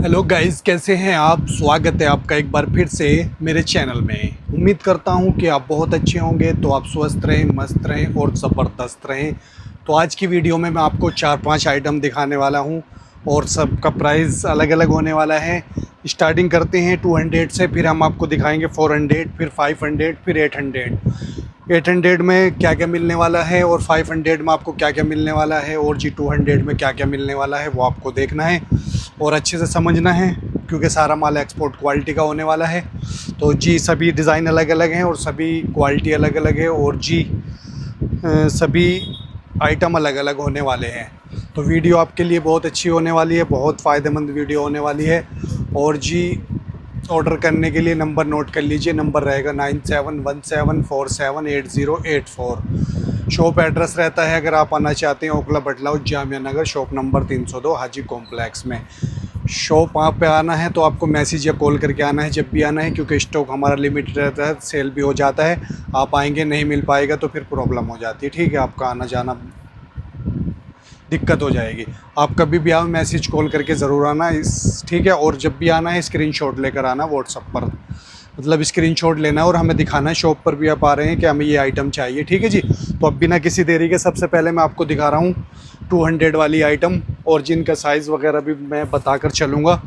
Hello guys, कैसे हैं आप। स्वागत है आपका एक बार फिर से मेरे चैनल में। उम्मीद करता हूं कि आप बहुत अच्छे होंगे। तो आप स्वस्थ रहें, मस्त रहें और ज़बरदस्त रहें। तो आज की वीडियो में मैं आपको 4-5 आइटम दिखाने वाला हूं और सबका प्राइस अलग अलग होने वाला है। स्टार्टिंग करते हैं 200 से, फिर हम आपको दिखाएंगे 400, फिर 500, फिर 800। 800 में क्या क्या मिलने वाला है और 500 में आपको क्या क्या मिलने वाला है और जी 200 में क्या क्या मिलने वाला है, वो आपको देखना है और अच्छे से समझना है, क्योंकि सारा माल एक्सपोर्ट क्वालिटी का होने वाला है। तो जी सभी डिज़ाइन अलग अलग हैं और सभी क्वालिटी अलग अलग है और जी सभी आइटम अलग अलग होने वाले हैं। तो वीडियो आपके लिए बहुत अच्छी होने वाली है, बहुत फ़ायदेमंद वीडियो होने वाली है। और जी ऑर्डर करने के लिए नंबर नोट कर लीजिए। नंबर रहेगा 9717478084। शॉप एड्रेस रहता है, अगर आप आना चाहते हैं, ओखला बटलाउ जामिया नगर, शॉप नंबर 302 हाजी कॉम्प्लेक्स में। शॉप वहाँ पे आना है तो आपको मैसेज या कॉल करके आना है जब भी आना है, क्योंकि स्टॉक हमारा लिमिटेड रहता है, सेल भी हो जाता है। आप आएंगे नहीं मिल पाएगा तो फिर प्रॉब्लम हो जाती है, ठीक है। आपका आना जाना दिक्कत हो जाएगी। आप कभी भी आओ, मैसेज कॉल करके ज़रूर आना ठीक है। और जब भी आना है स्क्रीनशॉट लेकर आना व्हाट्सएप पर, मतलब स्क्रीनशॉट लेना है और हमें दिखाना है। शॉप पर भी आप आ रहे हैं कि हमें ये आइटम चाहिए, ठीक है जी। तो अब बिना किसी देरी के सबसे पहले मैं आपको दिखा रहा हूँ 200 वाली आइटम, और जिनका साइज़ वगैरह भी मैं बताकर चलूँगा।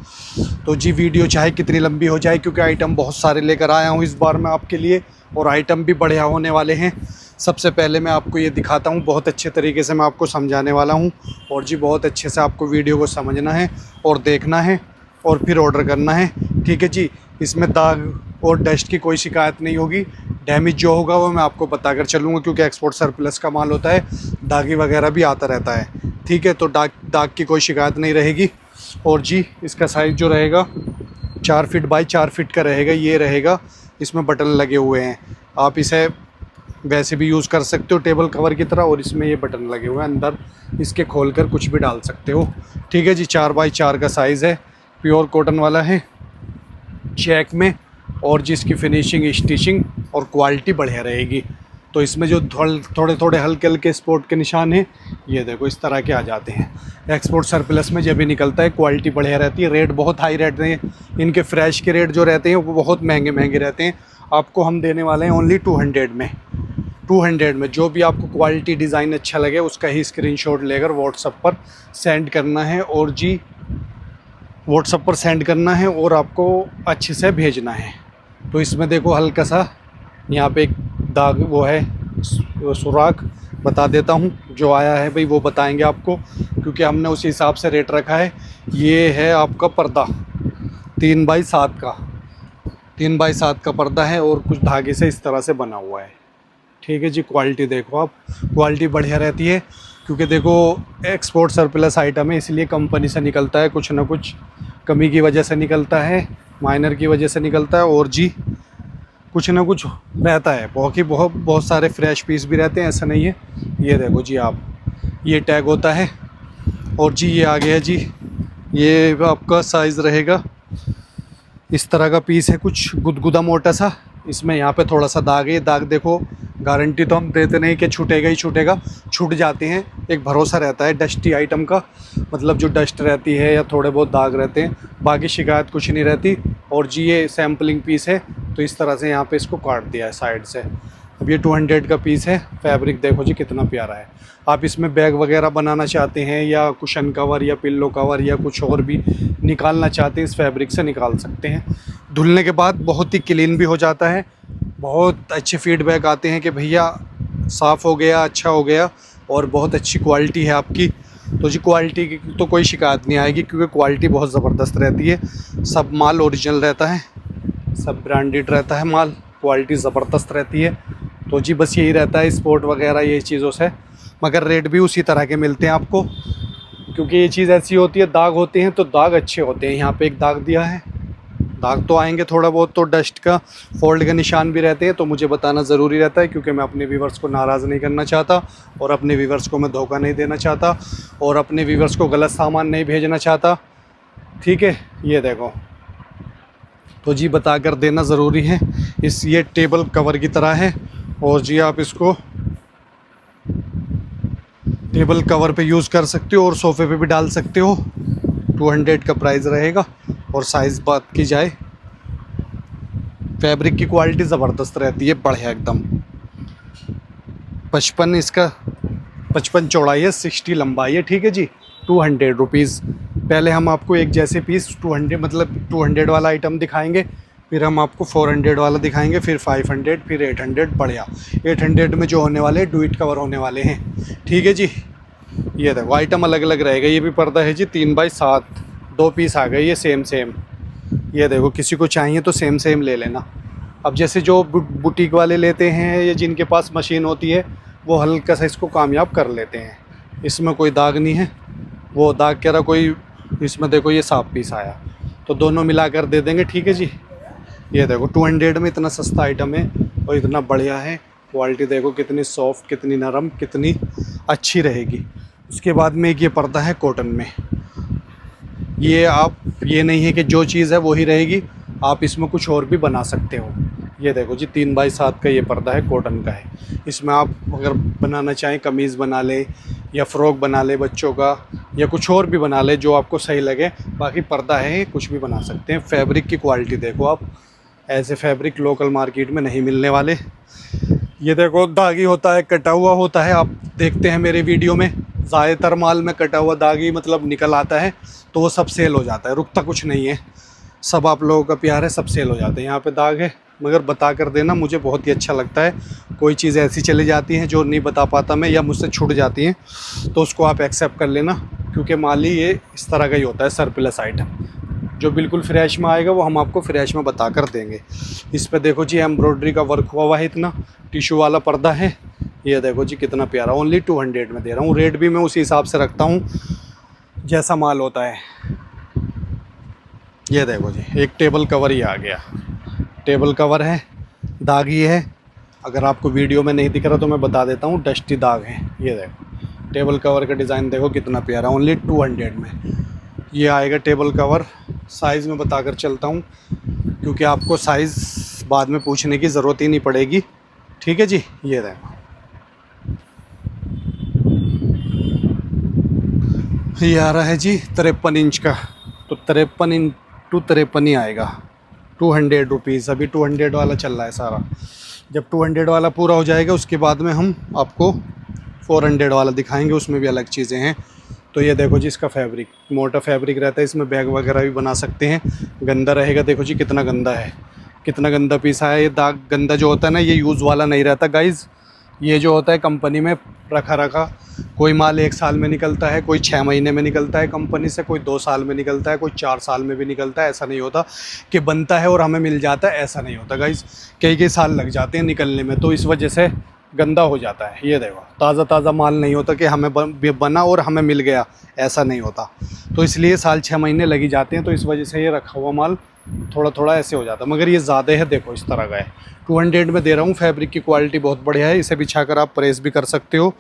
तो जी वीडियो चाहे कितनी लंबी हो जाए, क्योंकि आइटम बहुत सारे लेकर आया हूँ इस बार मैं आपके लिए, और आइटम भी बढ़िया होने वाले हैं। सबसे पहले मैं आपको ये दिखाता हूँ, बहुत अच्छे तरीके से मैं आपको समझाने वाला हूँ। और जी बहुत अच्छे से आपको वीडियो को समझना है और देखना है और फिर ऑर्डर करना है, ठीक है जी। इसमें दाग और डस्ट की कोई शिकायत नहीं होगी। डैमेज जो होगा वो मैं आपको बताकर चलूँगा, क्योंकि एक्सपोर्ट सरप्लस का माल होता है, दागी वगैरह भी आता रहता है, ठीक है। तो दाग की कोई शिकायत नहीं रहेगी। और जी इसका साइज़ जो रहेगा 4 फीट बाई 4 फीट का रहेगा, ये रहेगा। इसमें बटन लगे हुए हैं, आप इसे वैसे भी यूज़ कर सकते हो टेबल कवर की तरह, और इसमें ये बटन लगे हुए हैं, अंदर इसके खोलकर कुछ भी डाल सकते हो, ठीक है जी। 4 बाई 4 का साइज़ है, प्योर कॉटन वाला है, चेक में। और जिसकी फिनिशिंग, स्टिचिंग और क्वालिटी बढ़िया रहेगी। तो इसमें जो थोड़े थोड़े हल्के हल्के स्पॉट के निशान हैं, ये देखो इस तरह के आ जाते हैं। एक्सपोर्ट सरप्लस में जब भी निकलता है क्वालिटी बढ़िया रहती है। रेट बहुत हाई रहते हैं इनके, फ्रेश के रेट जो रहते हैं वो बहुत महंगे महंगे रहते हैं। आपको हम देने वाले हैं ओनली 200 में। 200 में जो भी आपको क्वालिटी डिज़ाइन अच्छा लगे उसका ही स्क्रीनशॉट लेकर व्हाट्सएप पर सेंड करना है। और जी व्हाट्सएप पर सेंड करना है और आपको अच्छे से भेजना है। तो इसमें देखो हल्का सा यहाँ पे एक दाग, वो है सुराख, बता देता हूँ। जो आया है भाई वो बताएंगे आपको, क्योंकि हमने उसी हिसाब से रेट रखा है। ये है आपका पर्दा 3 बाई 7 का, 3 बाई 7 का पर्दा है और कुछ धागे से इस तरह से बना हुआ है, ठीक है जी। क्वालिटी देखो आप, क्वालिटी बढ़िया रहती है, क्योंकि देखो एक्सपोर्ट सरप्लस आइटम है, इसलिए कंपनी से निकलता है, कुछ ना कुछ कमी की वजह से निकलता है, माइनर की वजह से निकलता है। और जी कुछ ना कुछ रहता है, बहुत सारे फ्रेश पीस भी रहते हैं, ऐसा नहीं है। ये देखो जी आप, ये टैग होता है। और जी ये आ गया जी, ये आपका साइज़ रहेगा, इस तरह का पीस है, कुछ गुदगुदा मोटा सा। इसमें यहाँ पे थोड़ा सा दाग है, ये दाग देखो, गारंटी तो हम देते नहीं कि छूटेगा ही छूटेगा, छूट जाते हैं। एक भरोसा रहता है डस्टी आइटम का, मतलब जो डस्ट रहती है या थोड़े बहुत दाग रहते हैं, बाकी शिकायत कुछ नहीं रहती। और जी ये सैम्पलिंग पीस है, तो इस तरह से यहाँ पे इसको काट दिया है साइड से। अब ये 200 का पीस है। फैब्रिक देखो जी कितना प्यारा है। आप इसमें बैग वगैरह बनाना चाहते हैं या कुशन कवर या पिल्लो कवर या कुछ और भी निकालना चाहते हैं, इस फैब्रिक से निकाल सकते हैं। धुलने के बाद बहुत ही क्लीन भी हो जाता है। बहुत अच्छे फीडबैक आते हैं कि भैया साफ़ हो गया, अच्छा हो गया, और बहुत अच्छी क्वालिटी है आपकी। तो जी क्वालिटी की तो कोई शिकायत नहीं आएगी, क्योंकि क्वालिटी बहुत ज़बरदस्त रहती है। सब माल ओरिजिनल रहता है, सब ब्रांडेड रहता है माल, क्वालिटी ज़बरदस्त रहती है। तो जी बस यही रहता है स्पोर्ट वगैरह ये चीज़ों से, मगर रेट भी उसी तरह के मिलते हैं आपको, क्योंकि ये चीज़ ऐसी होती है, दाग होते हैं तो दाग अच्छे होते हैं। यहाँ पे एक दाग दिया है, दाग तो आएंगे थोड़ा बहुत, तो डस्ट का, फोल्ड के निशान भी रहते हैं, तो मुझे बताना ज़रूरी रहता है, क्योंकि मैं अपने व्यूवर्स को नाराज़ नहीं करना चाहता, और अपने व्यूवर्स को मैं धोखा नहीं देना चाहता, और अपने व्यूवर्स को गलत सामान नहीं भेजना चाहता, ठीक है। ये देखो, तो जी बता कर देना ज़रूरी है। ये टेबल कवर की तरह है, और जी आप इसको टेबल कवर पे यूज़ कर सकते हो और सोफ़े पे भी डाल सकते हो। 200 का प्राइस रहेगा। और साइज़ बात की जाए, फैब्रिक की क्वालिटी ज़बरदस्त रहती है, बढ़िया एकदम। 55 इसका 55 चौड़ाई है, 60 लंबाई है, ठीक है जी। 200 रुपीज़। पहले हम आपको एक जैसे पीस 200 मतलब 200 वाला आइटम दिखाएंगे, फिर हम आपको 400 वाला दिखाएंगे, फिर 500, फिर 800। बढ़िया। 800 में जो होने वाले डुइट कवर होने वाले हैं, ठीक है जी। ये देखो आइटम अलग अलग रहेगा। ये भी पर्दा है जी 3x7, 2 पीस आ गए ये सेम सेम। ये देखो, किसी को चाहिए तो सेम सेम ले लेना। अब जैसे जो बुटीक वाले लेते हैं या जिनके पास मशीन होती है, वो हल्का सा इसको कामयाब कर लेते हैं। इसमें कोई दाग नहीं है, वो दाग कह रहा कोई, इसमें देखो ये साफ पीस आया, तो दोनों मिला कर दे देंगे, ठीक है जी। ये देखो 200 में इतना सस्ता आइटम है और इतना बढ़िया है। क्वालिटी देखो कितनी सॉफ्ट, कितनी नरम, कितनी अच्छी रहेगी। उसके बाद में एक ये पर्दा है कॉटन में। ये आप, ये नहीं है कि जो चीज़ है वही रहेगी, आप इसमें कुछ और भी बना सकते हो। ये देखो जी 3x7 का ये पर्दा है, कॉटन का है। इसमें आप अगर बनाना चाहें कमीज़ बना ले या फ़्रॉक बना ले बच्चों का, या कुछ और भी बना ले जो आपको सही लगे। बाकी पर्दा है, कुछ भी बना सकते हैं। फैब्रिक की क्वालिटी देखो आप, ऐसे फैब्रिक लोकल मार्केट में नहीं मिलने वाले। ये देखो दागी होता है, कटा हुआ होता है, आप देखते हैं मेरे वीडियो में ज़्यादातर माल में कटा हुआ दागी मतलब निकल आता है, तो वो सब सेल हो जाता है, रुकता कुछ नहीं है। सब आप लोगों का प्यार है, सब सेल हो जाते हैं। यहाँ पे दाग है, मगर बता कर देना, मुझे बहुत ही अच्छा लगता है। कोई चीज़ ऐसी चली जाती है जो नहीं बता पाता मैं, या मुझसे छूट जाती हैं, तो उसको आप एक्सेप्ट कर लेना, क्योंकि माल ही ये इस तरह का ही होता है, सरप्लस आइटम। जो बिल्कुल फ्रेश में आएगा वो हम आपको फ्रेश में बता कर देंगे। इस पे देखो जी एम्ब्रॉयडरी का वर्क हुआ हुआ है, इतना टिशू वाला पर्दा है। ये देखो जी कितना प्यारा, ओनली 200 में दे रहा हूँ। रेट भी मैं उसी हिसाब से रखता हूँ जैसा माल होता है। ये देखो जी एक टेबल कवर ही आ गया, टेबल कवर है, दागी है। अगर आपको वीडियो में नहीं दिख रहा तो मैं बता देता हूँ, डस्टी दाग है। ये देखो टेबल कवर का डिज़ाइन देखो कितना प्यारा, ओनली 200 में ये आएगा टेबल कवर। साइज़ में बता कर चलता हूँ, क्योंकि आपको साइज़ बाद में पूछने की ज़रूरत ही नहीं पड़ेगी, ठीक है जी। ये देखो ये आ रहा है जी 53 इंच का, तो 53 इंटू 53 ही आएगा, 200 रुपीज़। अभी 200 वाला चल रहा है सारा। जब 200 वाला पूरा हो जाएगा उसके बाद में हम आपको 400 वाला दिखाएंगे, उसमें भी अलग चीज़ें हैं। तो ये देखो जी इसका फैब्रिक मोटा फैब्रिक रहता है, इसमें बैग वगैरह भी बना सकते हैं। गंदा रहेगा, देखो जी कितना गंदा है, कितना गंदा पीस है। ये दाग गंदा जो होता है ना, ये यूज़ वाला नहीं रहता गाइज़। ये जो होता है कंपनी में रखा रखा, कोई माल 1 साल में निकलता है, कोई 6 महीने में निकलता है कंपनी से, कोई 2 साल में निकलता है, कोई 4 साल में भी निकलता है। ऐसा नहीं होता कि बनता है और हमें मिल जाता है, ऐसा नहीं होता गाइज़। कई कई साल लग जाते हैं निकलने में, तो इस वजह से गंदा हो जाता है। ये देखो ताज़ा ताज़ा माल नहीं होता कि हमें बना और हमें मिल गया, ऐसा नहीं होता। तो इसलिए साल 6 महीने लगी जाते हैं, तो इस वजह से ये रखा हुआ माल थोड़ा थोड़ा ऐसे हो जाता है। मगर ये ज़्यादा है, देखो इस तरह का है। 200 में दे रहा हूँ। फैब्रिक की क्वालिटी बहुत बढ़िया है, इसे बिछा कर आप प्रेस भी कर सकते हो,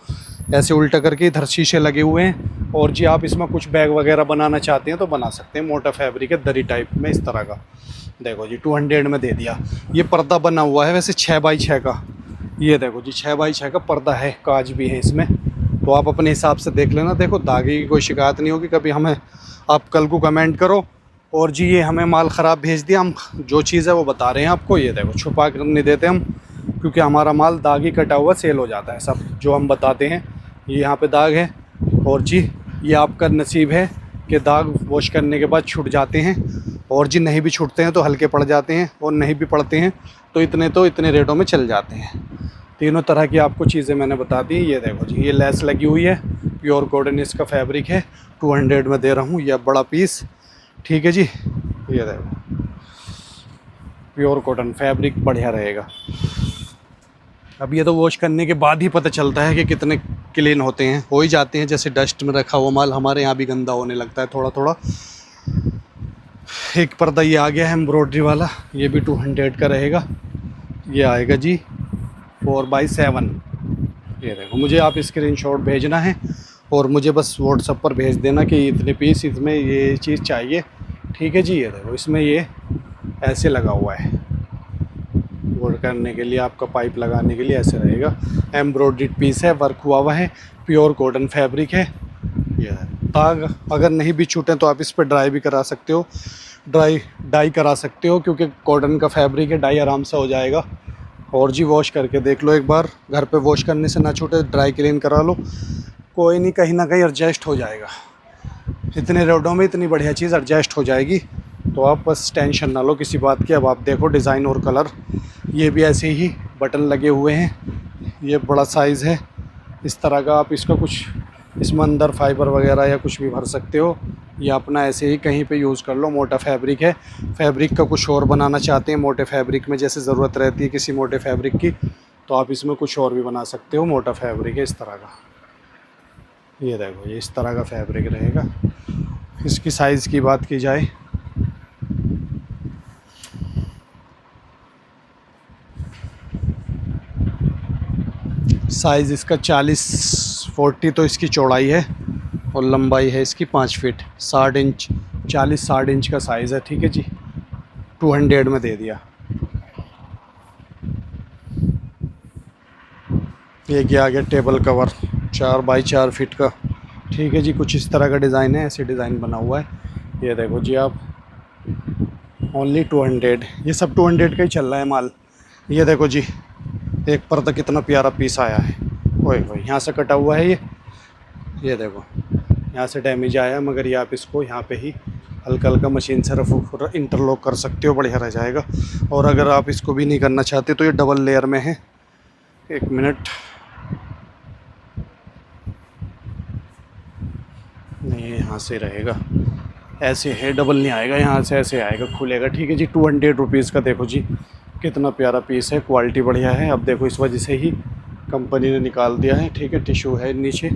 ऐसे उल्टा करके। इधर शीशे लगे हुए हैं, और जी आप इसमें कुछ बैग वगैरह बनाना चाहते हैं तो बना सकते हैं। मोटा फैब्रिक है, दरी टाइप में इस तरह का। देखो जी 200 में दे दिया। ये पर्दा बना हुआ है वैसे 6x6 का। ये देखो जी 6x6 का पर्दा है, काज भी है इसमें, तो आप अपने हिसाब से देख लेना। देखो दागे की कोई शिकायत नहीं होगी कभी हमें, आप कल को कमेंट करो और जी ये हमें माल ख़राब भेज दिया, हम जो चीज़ है वो बता रहे हैं आपको। ये देखो छुपा कर नहीं देते हम, क्योंकि हमारा माल दागी कटा हुआ सेल हो जाता है सब जो हम बताते हैं। ये यहाँ पे दाग है, और जी ये आपका नसीब है कि दाग वॉश करने के बाद छूट जाते हैं, और जी नहीं भी छूटते हैं तो हल्के पड़ जाते हैं, और नहीं भी पड़ते हैं तो इतने रेटों में चल जाते हैं। तीनों तरह की आपको चीज़ें मैंने बता दी। ये देखो जी ये लेस लगी हुई है, प्योर कॉटन इसका फैब्रिक है, 200 में दे रहा हूँ। यह बड़ा पीस, ठीक है जी। ये देखो प्योर कॉटन फैब्रिक बढ़िया रहेगा। अब ये तो वॉश करने के बाद ही पता चलता है कि कितने क्लीन होते हैं, हो ही जाते हैं। जैसे डस्ट में रखा हुआ माल हमारे यहाँ भी गंदा होने लगता है थोड़ा थोड़ा। एक पर्दा ये आ गया है एम्ब्रॉयडरी वाला, ये भी 200 का रहेगा। ये आएगा जी 4x7। ये देखो, मुझे आप स्क्रीनशॉट भेजना है और मुझे बस व्हाट्सएप पर भेज देना कि इतने पीस इसमें ये चीज़ चाहिए, ठीक है जी। ये देखो इसमें ये ऐसे लगा हुआ है, वर्क करने के लिए, आपका पाइप लगाने के लिए ऐसे रहेगा। एम्ब्रॉयडर्ड पीस है, वर्क हुआ हुआ है, प्योर कॉटन फैब्रिक है। ये दाग अगर नहीं भी छूटे तो आप इस पर ड्राई भी करा सकते हो, डाई करा सकते हो, क्योंकि कॉटन का फैब्रिक है, डाई आराम से हो जाएगा। और जी वॉश करके देख लो एक बार, घर पे वॉश करने से ना छूटे ड्राई क्लीन करा लो, कोई नहीं, कहीं ना कहीं एडजस्ट हो जाएगा। इतने रेटों में इतनी बढ़िया चीज़ एडजस्ट हो जाएगी, तो आप बस टेंशन ना लो किसी बात की। अब आप देखो डिज़ाइन और कलर, ये भी ऐसे ही बटन लगे हुए हैं, ये बड़ा साइज़ है इस तरह का। आप इसका कुछ इसमें अंदर फाइबर वगैरह या कुछ भी भर सकते हो, या अपना ऐसे ही कहीं पे यूज़ कर लो। मोटा फैब्रिक है, फैब्रिक का कुछ और बनाना चाहते हैं मोटे फैब्रिक में, जैसे ज़रूरत रहती है किसी मोटे फैब्रिक की, तो आप इसमें कुछ और भी बना सकते हो। मोटा फैब्रिक है इस तरह का, ये देखो ये इस तरह का फैब्रिक रहेगा। इसकी साइज़ की बात की जाए, साइज़ इसका 40 तो इसकी चौड़ाई है, और लंबाई है इसकी 5 फीट 60 इंच, 40-60 इंच का साइज़ है। ठीक है जी, 200 में दे दिया। ये क्या आ गया, टेबल कवर 4 बाई 4 फीट का। ठीक है जी, कुछ इस तरह का डिज़ाइन है, ऐसे डिज़ाइन बना हुआ है। ये देखो जी आप, ओनली 200, ये सब 200 का ही चल रहा है माल। ये देखो जी, एक पर तो कितना प्यारा पीस आया है, ओए ओए, यहाँ से कटा हुआ है ये देखो, यहाँ से डैमेज आया, मगर ये आप इसको यहाँ पे ही हल्का हल्का मशीन से रफ इंटरलॉक कर सकते हो, बढ़िया रह जाएगा। और अगर आप इसको भी नहीं करना चाहते तो ये डबल लेयर में है। एक मिनट, नहीं यहाँ से रहेगा, ऐसे है, डबल नहीं आएगा, यहाँ से ऐसे आएगा, खुलेगा। ठीक है जी, 200 रुपीज़ का देखो जी, कितना प्यारा पीस है, क्वालिटी बढ़िया है। अब देखो इस वजह से ही कंपनी ने निकाल दिया है। ठीक है, टिश्यू है नीचे,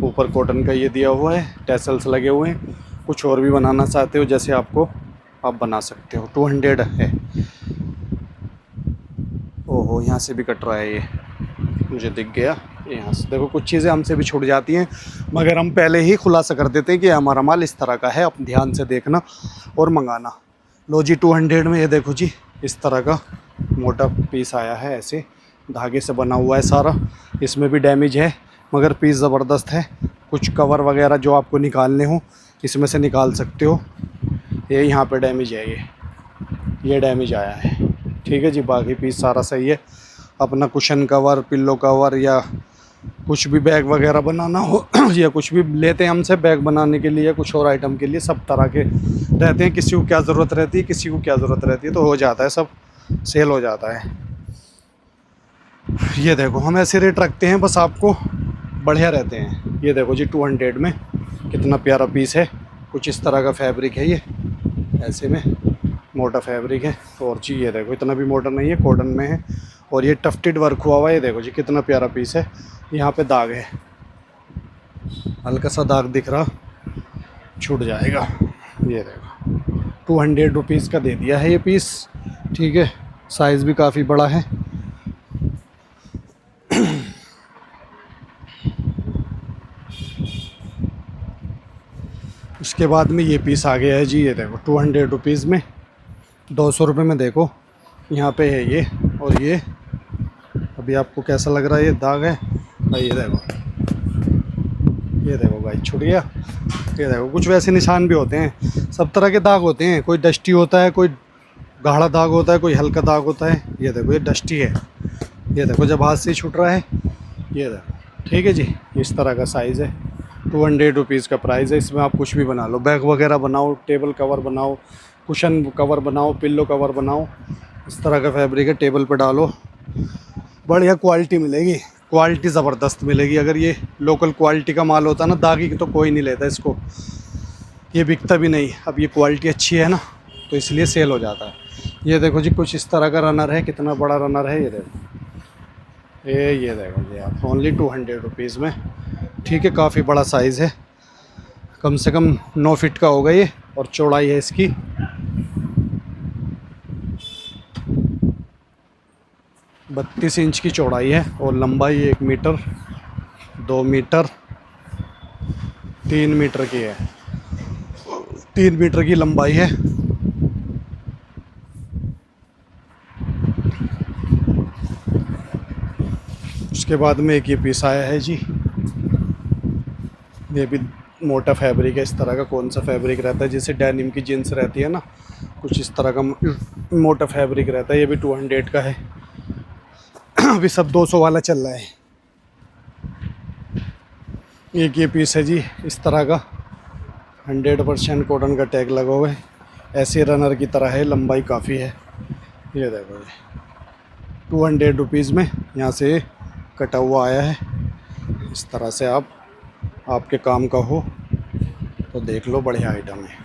ऊपर कॉटन का ये दिया हुआ है, टैसल्स लगे हुए हैं। कुछ और भी बनाना चाहते हो जैसे आपको, आप बना सकते हो। 200 है। ओहो, यहाँ से भी कट रहा है ये, मुझे दिख गया। यहाँ से देखो, कुछ चीज़ें हमसे भी छूट जाती हैं, मगर हम पहले ही खुलासा कर देते हैं कि हमारा माल इस तरह का है, आप ध्यान से देखना और मंगाना। लो जी, 200 में ये देखो जी, इस तरह का मोटा पीस आया है, ऐसे धागे से बना हुआ है सारा। इसमें भी डैमेज है, मगर पीस ज़बरदस्त है। कुछ कवर वगैरह जो आपको निकालने हो इसमें से निकाल सकते हो। ये यहाँ पे डैमेज है, ये डैमेज आया है। ठीक है जी, बाकी पीस सारा सही है। अपना कुशन कवर, पिल्लो कवर, या कुछ भी बैग वगैरह बनाना हो या कुछ भी लेते हैं हमसे बैग बनाने के लिए, कुछ और आइटम के लिए, सब तरह के रहते हैं। किसी को क्या ज़रूरत रहती है, किसी को क्या ज़रूरत रहती है, तो हो जाता है, सब सेल हो जाता है। ये देखो, हम ऐसे रेट रखते हैं, बस आपको बढ़िया रहते हैं। ये देखो जी, 200 में कितना प्यारा पीस है। कुछ इस तरह का फैब्रिक है, ये ऐसे में मोटा फैब्रिक है। और जी ये देखो, इतना भी मोटा नहीं है, कॉटन में है, और ये टफ्टेड वर्क हुआ हुआ है। ये देखो जी, कितना प्यारा पीस है। यहाँ पे दाग है, हल्का सा दाग दिख रहा, छूट जाएगा। ये देखो, 200 रुपीज़ का दे दिया है ये पीस। ठीक है, साइज़ भी काफ़ी बड़ा है। उसके बाद में ये पीस आ गया है जी, ये देखो 200 रुपीज़ में, 200 रुपये में देखो, यहाँ पे है ये, और ये अभी आपको कैसा लग रहा है, ये दाग है भाई। ये देखो भाई, छूट गया। ये देखो, कुछ वैसे निशान भी होते हैं, सब तरह के दाग होते हैं। कोई डस्टी होता है, कोई गाढ़ा दाग होता है, कोई हल्का दाग होता है। ये देखो, ये डस्टी है। ये देखो, जब हाथ से ही छूट रहा है, ये देखो। ठीक है जी, इस तरह का साइज़ है। 200 रुपीज़ का प्राइस है। इसमें आप कुछ भी बना लो, बैग वगैरह बनाओ, टेबल कवर बनाओ, कुशन कवर बनाओ, पिल्लो कवर बनाओ। इस तरह का फैब्रिक है, टेबल पे डालो, बढ़िया क्वालिटी मिलेगी, क्वालिटी ज़बरदस्त मिलेगी। अगर ये लोकल क्वालिटी का माल होता ना, दागी तो कोई नहीं लेता इसको, ये बिकता भी नहीं। अब ये क्वालिटी अच्छी है ना, तो इसलिए सेल हो जाता है। ये देखो जी, कुछ इस तरह का रनर है, कितना बड़ा रनर है। ये देखो, ये देखो जी आप, ओनली 200 रुपीज़ में। ठीक है, काफ़ी बड़ा साइज़ है, कम से कम 9 फीट का होगा ये, और चौड़ाई है इसकी 32 इंच की चौड़ाई है, और लंबाई 1 मीटर, 2 मीटर, 3 मीटर की है। 3 मीटर की लंबाई है। उसके बाद में एक ये पीस आया है जी, ये भी मोटा फैब्रिक है इस तरह का। कौन सा फैब्रिक रहता है, जैसे डेनिम की जीन्स रहती है ना, कुछ इस तरह का मोटा फैब्रिक रहता है। ये भी 200 का है। अभी सब 200 वाला चल रहा है। एक ये पीस है जी इस तरह का, 100% कॉटन का टैग लगा हुआ है। ऐसे रनर की तरह है, लंबाई काफ़ी है। ये देखो ये 200 रुपीज़ में यहाँ से कटा हुआ आया है। इस तरह से आपके काम का हो तो देख लो, बढ़िया आइटम है।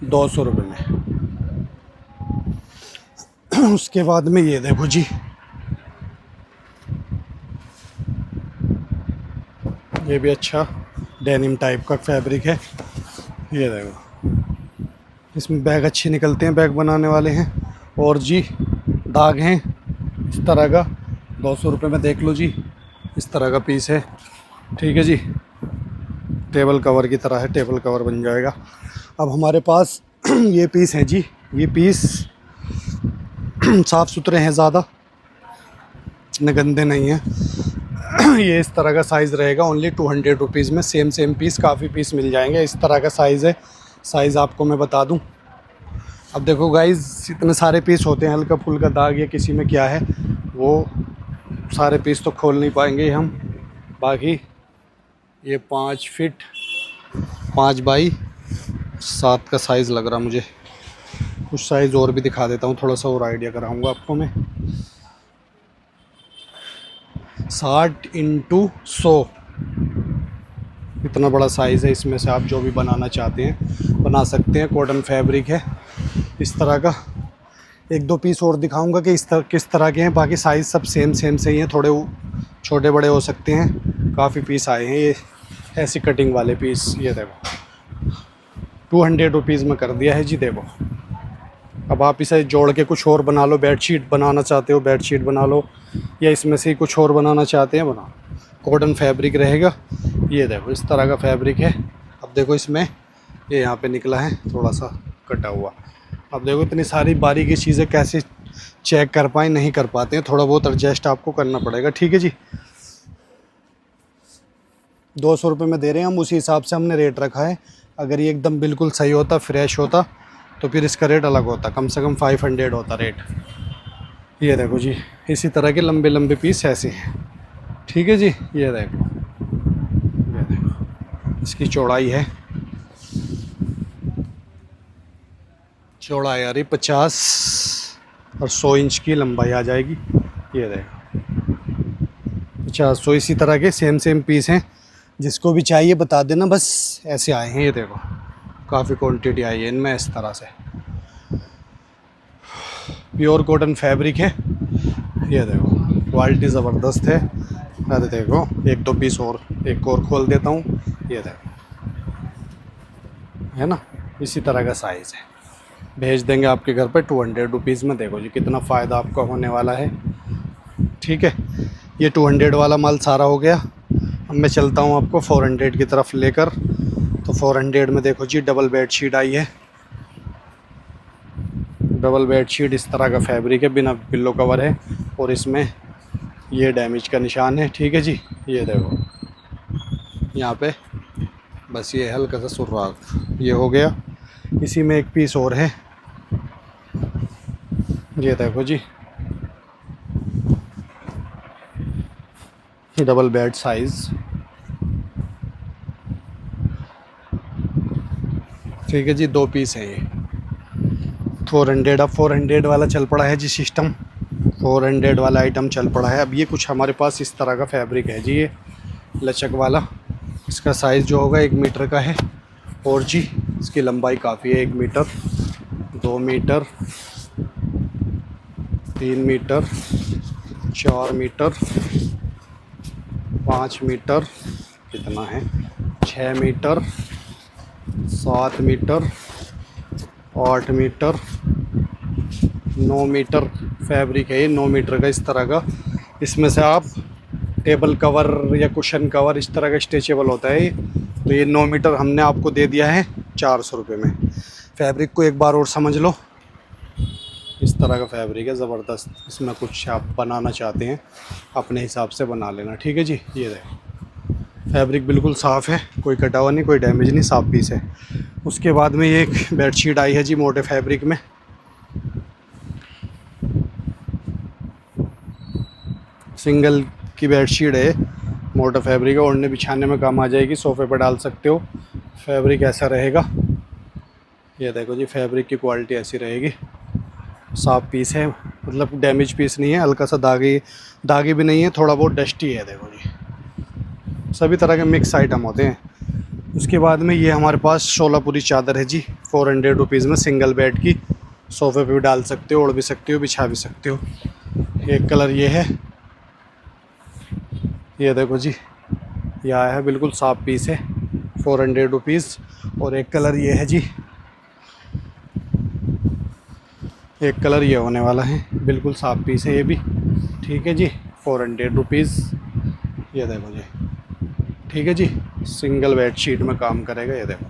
200 रुपये में। उसके बाद में ये देखो जी, ये भी अच्छा डेनिम टाइप का फैब्रिक है। ये देखो, इसमें बैग अच्छे निकलते हैं, बैग बनाने वाले हैं। और जी दाग हैं इस तरह का, 200 रुपये में देख लो जी। इस तरह का पीस है, ठीक है जी। टेबल कवर की तरह है, टेबल कवर बन जाएगा। अब हमारे पास ये पीस हैं जी। ये पीस साफ़ सुथरे हैं, ज़्यादा इतने गंदे नहीं हैं। ये इस तरह का साइज़ रहेगा, ओनली 200 रुपीज़ में। सेम पीस काफ़ी पीस मिल जाएंगे। इस तरह का साइज़ है। साइज़ आपको मैं बता दूं। अब देखो गाइज़, इतने सारे पीस होते हैं, हल्का फुल्का दाग या किसी में क्या है, वो सारे पीस तो खोल नहीं पाएंगे हम। बाकी ये 5 फीट 5 बाई 7 का साइज़ लग रहा मुझे। कुछ साइज़ और भी दिखा देता हूँ, थोड़ा सा और आइडिया कराऊँगा आपको मैं। 60 × 100 इतना बड़ा साइज़ है। इसमें से आप जो भी बनाना चाहते हैं बना सकते हैं। कॉटन फैब्रिक है इस तरह का। एक दो पीस और दिखाऊंगा कि किस तरह के हैं। बाकी साइज़ सब सेम से ही हैं, थोड़े छोटे बड़े हो सकते हैं। काफ़ी पीस आए हैं ये ऐसी कटिंग वाले पीस। ये देखो 200 रुपीज़ में कर दिया है जी। देखो, अब आप इसे जोड़ के कुछ और बना लो। बेडशीट बनाना चाहते हो बेडशीट बना लो, या इसमें से कुछ और बनाना चाहते हैं बना। कॉटन फैब्रिक रहेगा। ये देखो इस तरह का फैब्रिक है। अब देखो इसमें ये यहाँ पे निकला है थोड़ा सा कटा हुआ। अब देखो इतनी सारी बारीकी चीज़ें कैसे चेक कर पाएँ, नहीं कर पाते हैं। थोड़ा बहुत एडजस्ट आपको करना पड़ेगा, ठीक है जी। 200 रुपये में दे रहे हैं हम, उसी हिसाब से हमने रेट रखा है। अगर ये एकदम बिल्कुल सही होता, फ्रेश होता, तो फिर इसका रेट अलग होता, कम से कम 500 होता रेट। ये देखो जी, इसी तरह के लंबे लंबे पीस ऐसे हैं, ठीक है जी। ये देखो इसकी चौड़ाई है, चौड़ाई आ रही 50 और 100 इंच की लंबाई आ जाएगी। ये देखो 50-100 इसी तरह के सेम पीस हैं। जिसको भी चाहिए बता देना, बस ऐसे आए हैं। ये देखो काफ़ी क्वांटिटी आई है इनमें इस तरह से। प्योर कॉटन फैब्रिक है। ये देखो क्वालिटी ज़बरदस्त है। अरे देखो एक दो पीस और, एक और खोल देता हूँ। ये देखो है ना, इसी तरह का साइज़ है। भेज देंगे आपके घर पे 200 रुपीज़ में। देखो जी कितना फ़ायदा आपका होने वाला है, ठीक है। ये 200 वाला माल सारा हो गया। अब मैं चलता हूँ आपको 400 की तरफ लेकर। तो 400 में देखो जी डबल बेडशीट आई है। डबल बेडशीट इस तरह का फैब्रिक है, बिना पिल्लो कवर है, और इसमें ये डैमेज का निशान है, ठीक है जी। ये देखो यहाँ पे बस ये हल्का सा सुराख ये हो गया। इसी में एक पीस और है। ये देखो जी डबल बेड साइज़, ठीक है जी। 2 पीस है ये। 400, अब 400 वाला चल पड़ा है जी सिस्टम। 400 वाला आइटम चल पड़ा है। अब ये कुछ हमारे पास इस तरह का फैब्रिक है जी, ये लचक वाला। इसका साइज़ जो होगा 1 मीटर का है। और जी इसकी लंबाई काफ़ी है, 1 metre, 2 metre, 3 metre, 4 metre, 5 metre, कितना है, 6 metre, 7 metre, 8 metre, 9 metre fabric है ये। 9 मीटर का इस तरह का। इसमें से आप टेबल कवर या कुशन कवर इस तरह का स्ट्रेचेबल होता है ये। तो ये 9 मीटर हमने आपको दे दिया है 400 रुपये में। फैब्रिक को एक बार और समझ लो, इस तरह का फैब्रिक है ज़बरदस्त। इसमें कुछ आप बनाना चाहते हैं अपने हिसाब से बना लेना, ठीक है जी। ये देखो फैब्रिक बिल्कुल साफ़ है, कोई कटा हुआ नहीं, कोई डैमेज नहीं, साफ पीस है। उसके बाद में ये एक बेडशीट आई है जी मोटे फैब्रिक में। सिंगल की बेडशीट है, मोटा फैब्रिक है, ओढ़ने बिछाने में काम आ जाएगी, सोफ़े पर डाल सकते हो। फैब्रिक ऐसा रहेगा, ये देखो जी, फैब्रिक की क्वालिटी ऐसी रहेगी। साफ पीस है, मतलब डैमेज पीस नहीं है, हल्का सा दागी दागी भी नहीं है, थोड़ा बहुत डस्टी है। देखो जी, सभी तरह के मिक्स आइटम होते हैं। उसके बाद में ये हमारे पास शोलापुरी चादर है जी, 400 रुपीज़ में, सिंगल बेड की, सोफ़े पे भी डाल सकते हो, ओढ़ भी सकते हो, बिछा भी सकते हो। एक कलर ये है, ये देखो जी, ये आया है, बिल्कुल साफ पीस है, 400 रुपीज़। और एक कलर ये है जी, एक कलर ये होने वाला है, बिल्कुल साफ पीस है ये भी, ठीक है जी, 400 रुपीज़। ये देखो जी, ठीक है जी, सिंगल बेड शीट में काम करेगा। ये देखो,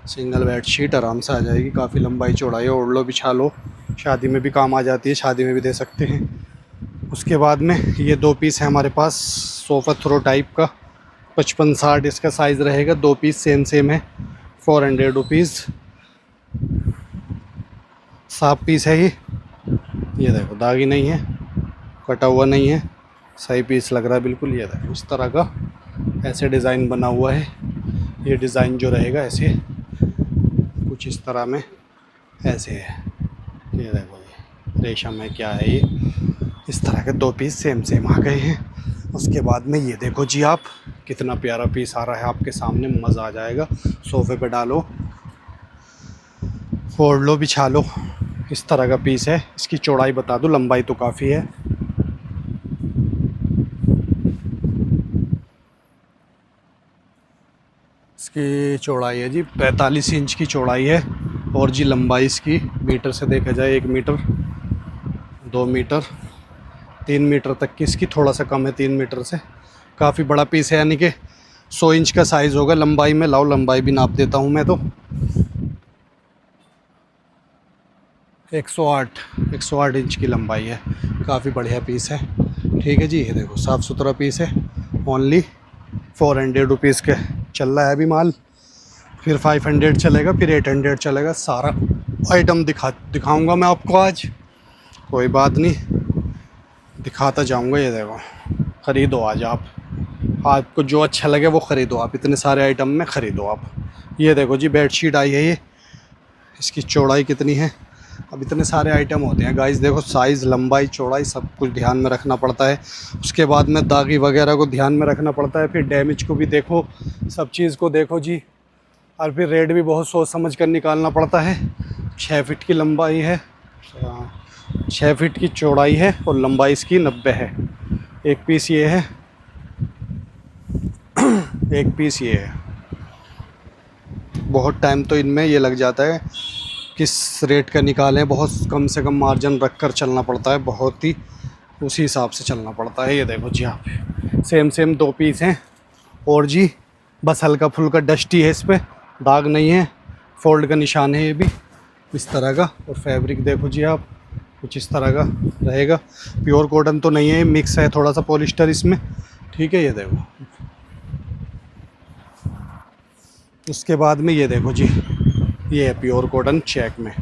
सिंगल बेड शीट आराम से आ जाएगी, काफ़ी लंबाई चौड़ाई है, ओढ़ लो बिछा लो, शादी में भी काम आ जाती है, शादी में भी दे सकते हैं। उसके बाद में ये 2 पीस है हमारे पास, सोफ़ा थ्रो टाइप का, 55-60 इसका साइज़ रहेगा, 2 पीस सेम सेम है, 400 रुपीज़। साफ पीस है ये देखो, दागी नहीं है, कटा हुआ नहीं है, सही पीस लग रहा है बिल्कुल। ये देखो, इस तरह का ऐसे डिज़ाइन बना हुआ है। ये डिज़ाइन जो रहेगा ऐसे कुछ इस तरह में ऐसे है। ये देखो जी, रेशम है, क्या है ये, इस तरह के 2 पीस सेम सेम आ गए हैं। उसके बाद में ये देखो जी, आप कितना प्यारा पीस आ रहा है आपके सामने, मज़ा आ जाएगा। सोफ़े पे डालो, ओढ़ लो, बिछा लो, इस तरह का पीस है। इसकी चौड़ाई बता दूं, लंबाई तो काफ़ी है, इसकी चौड़ाई है जी 45 इंच की चौड़ाई है। और जी लंबाई इसकी मीटर से देखा जाए 1 मीटर, 2 मीटर, 3 मीटर तक की इसकी, थोड़ा सा कम है 3 मीटर से। काफ़ी बड़ा पीस है, यानी कि 100 इंच का साइज़ होगा लंबाई में। लाओ लंबाई भी नाप देता हूँ मैं तो, 108 इंच की लंबाई है, काफ़ी बढ़िया पीस है, ठीक है जी। ये देखो, साफ़ सुथरा पीस है, ओनली 400 रुपीज़ के चल रहा है अभी माल, फिर 500 चलेगा, फिर 800 चलेगा। सारा आइटम दिखाऊंगा मैं आपको आज, कोई बात नहीं, दिखाता जाऊंगा। ये देखो, ख़रीदो आज आप, आपको जो अच्छा लगे वो ख़रीदो आप, इतने सारे आइटम में ख़रीदो आप। ये देखो जी, बेडशीट आई है ये, इसकी चौड़ाई कितनी है, अब इतने सारे आइटम होते हैं गाइस, देखो साइज़, लंबाई, चौड़ाई सब कुछ ध्यान में रखना पड़ता है। उसके बाद में दागी वगैरह को ध्यान में रखना पड़ता है, फिर डैमेज को भी देखो, सब चीज़ को देखो जी। और फिर रेट भी बहुत सोच समझ कर निकालना पड़ता है। 6 फीट की लंबाई है, 6 फीट की चौड़ाई है, और लंबाई इसकी 90 है। एक पीस ये है, एक पीस ये है। बहुत टाइम तो इनमें ये लग जाता है, किस रेट का निकालें, बहुत कम से कम मार्जिन रख कर चलना पड़ता है, बहुत ही उसी हिसाब से चलना पड़ता है। ये देखो जी, आप सेम सेम 2 पीस हैं, और जी बस हल्का फुल्का डस्टी है, इस पर दाग नहीं है, फोल्ड का निशान है ये भी, इस तरह का। और फैब्रिक देखो जी आप, कुछ इस तरह का रहेगा, प्योर कॉटन तो नहीं है, मिक्स है थोड़ा सा पॉलिस्टर इसमें, ठीक है। ये देखो, उसके बाद में ये देखो जी, ये है प्योर कॉटन चेक में,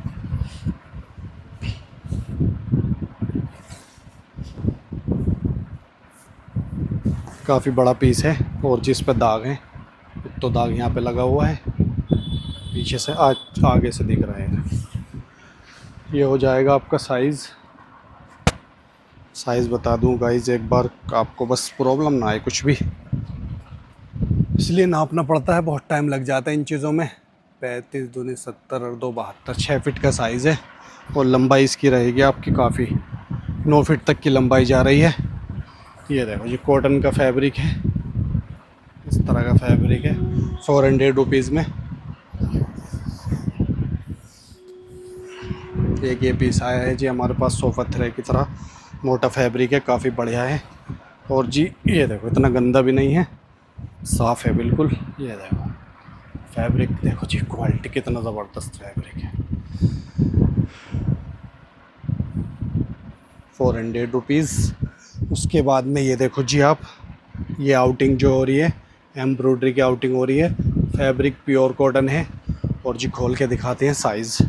काफ़ी बड़ा पीस है, और जिस पे दाग है, तो दाग यहाँ पे लगा हुआ है, पीछे से आगे से दिख रहा है। ये हो जाएगा आपका साइज़ बता दूँ गाइज एक बार आपको, बस प्रॉब्लम ना आए कुछ भी, इसलिए नापना पड़ता है, बहुत टाइम लग जाता है इन चीज़ों में। 35 दूनी 70 और 2 72, 6 फीट का साइज़ है, और लंबाई इसकी रहेगी आपकी काफ़ी, 9 फीट तक की लंबाई जा रही है। ये देखो जी, कॉटन का फैब्रिक है, इस तरह का फैब्रिक है, 400 रुपीज़ में। एक ये पीस आया है जी हमारे पास, सोफ़ा थ्रे की तरह, मोटा फैब्रिक है, काफ़ी बढ़िया है। और जी ये देखो, इतना गंदा भी नहीं है, साफ़ है बिल्कुल। ये देखो फैब्रिक, देखो जी क्वालिटी कितना ज़बरदस्त फैब्रिक है, 400 रुपीज़। उसके बाद में ये देखो जी आप, ये आउटिंग जो हो रही है एम्ब्रॉयडरी की आउटिंग हो रही है। फैब्रिक प्योर कॉटन है। और जी खोल के दिखाते हैं साइज़।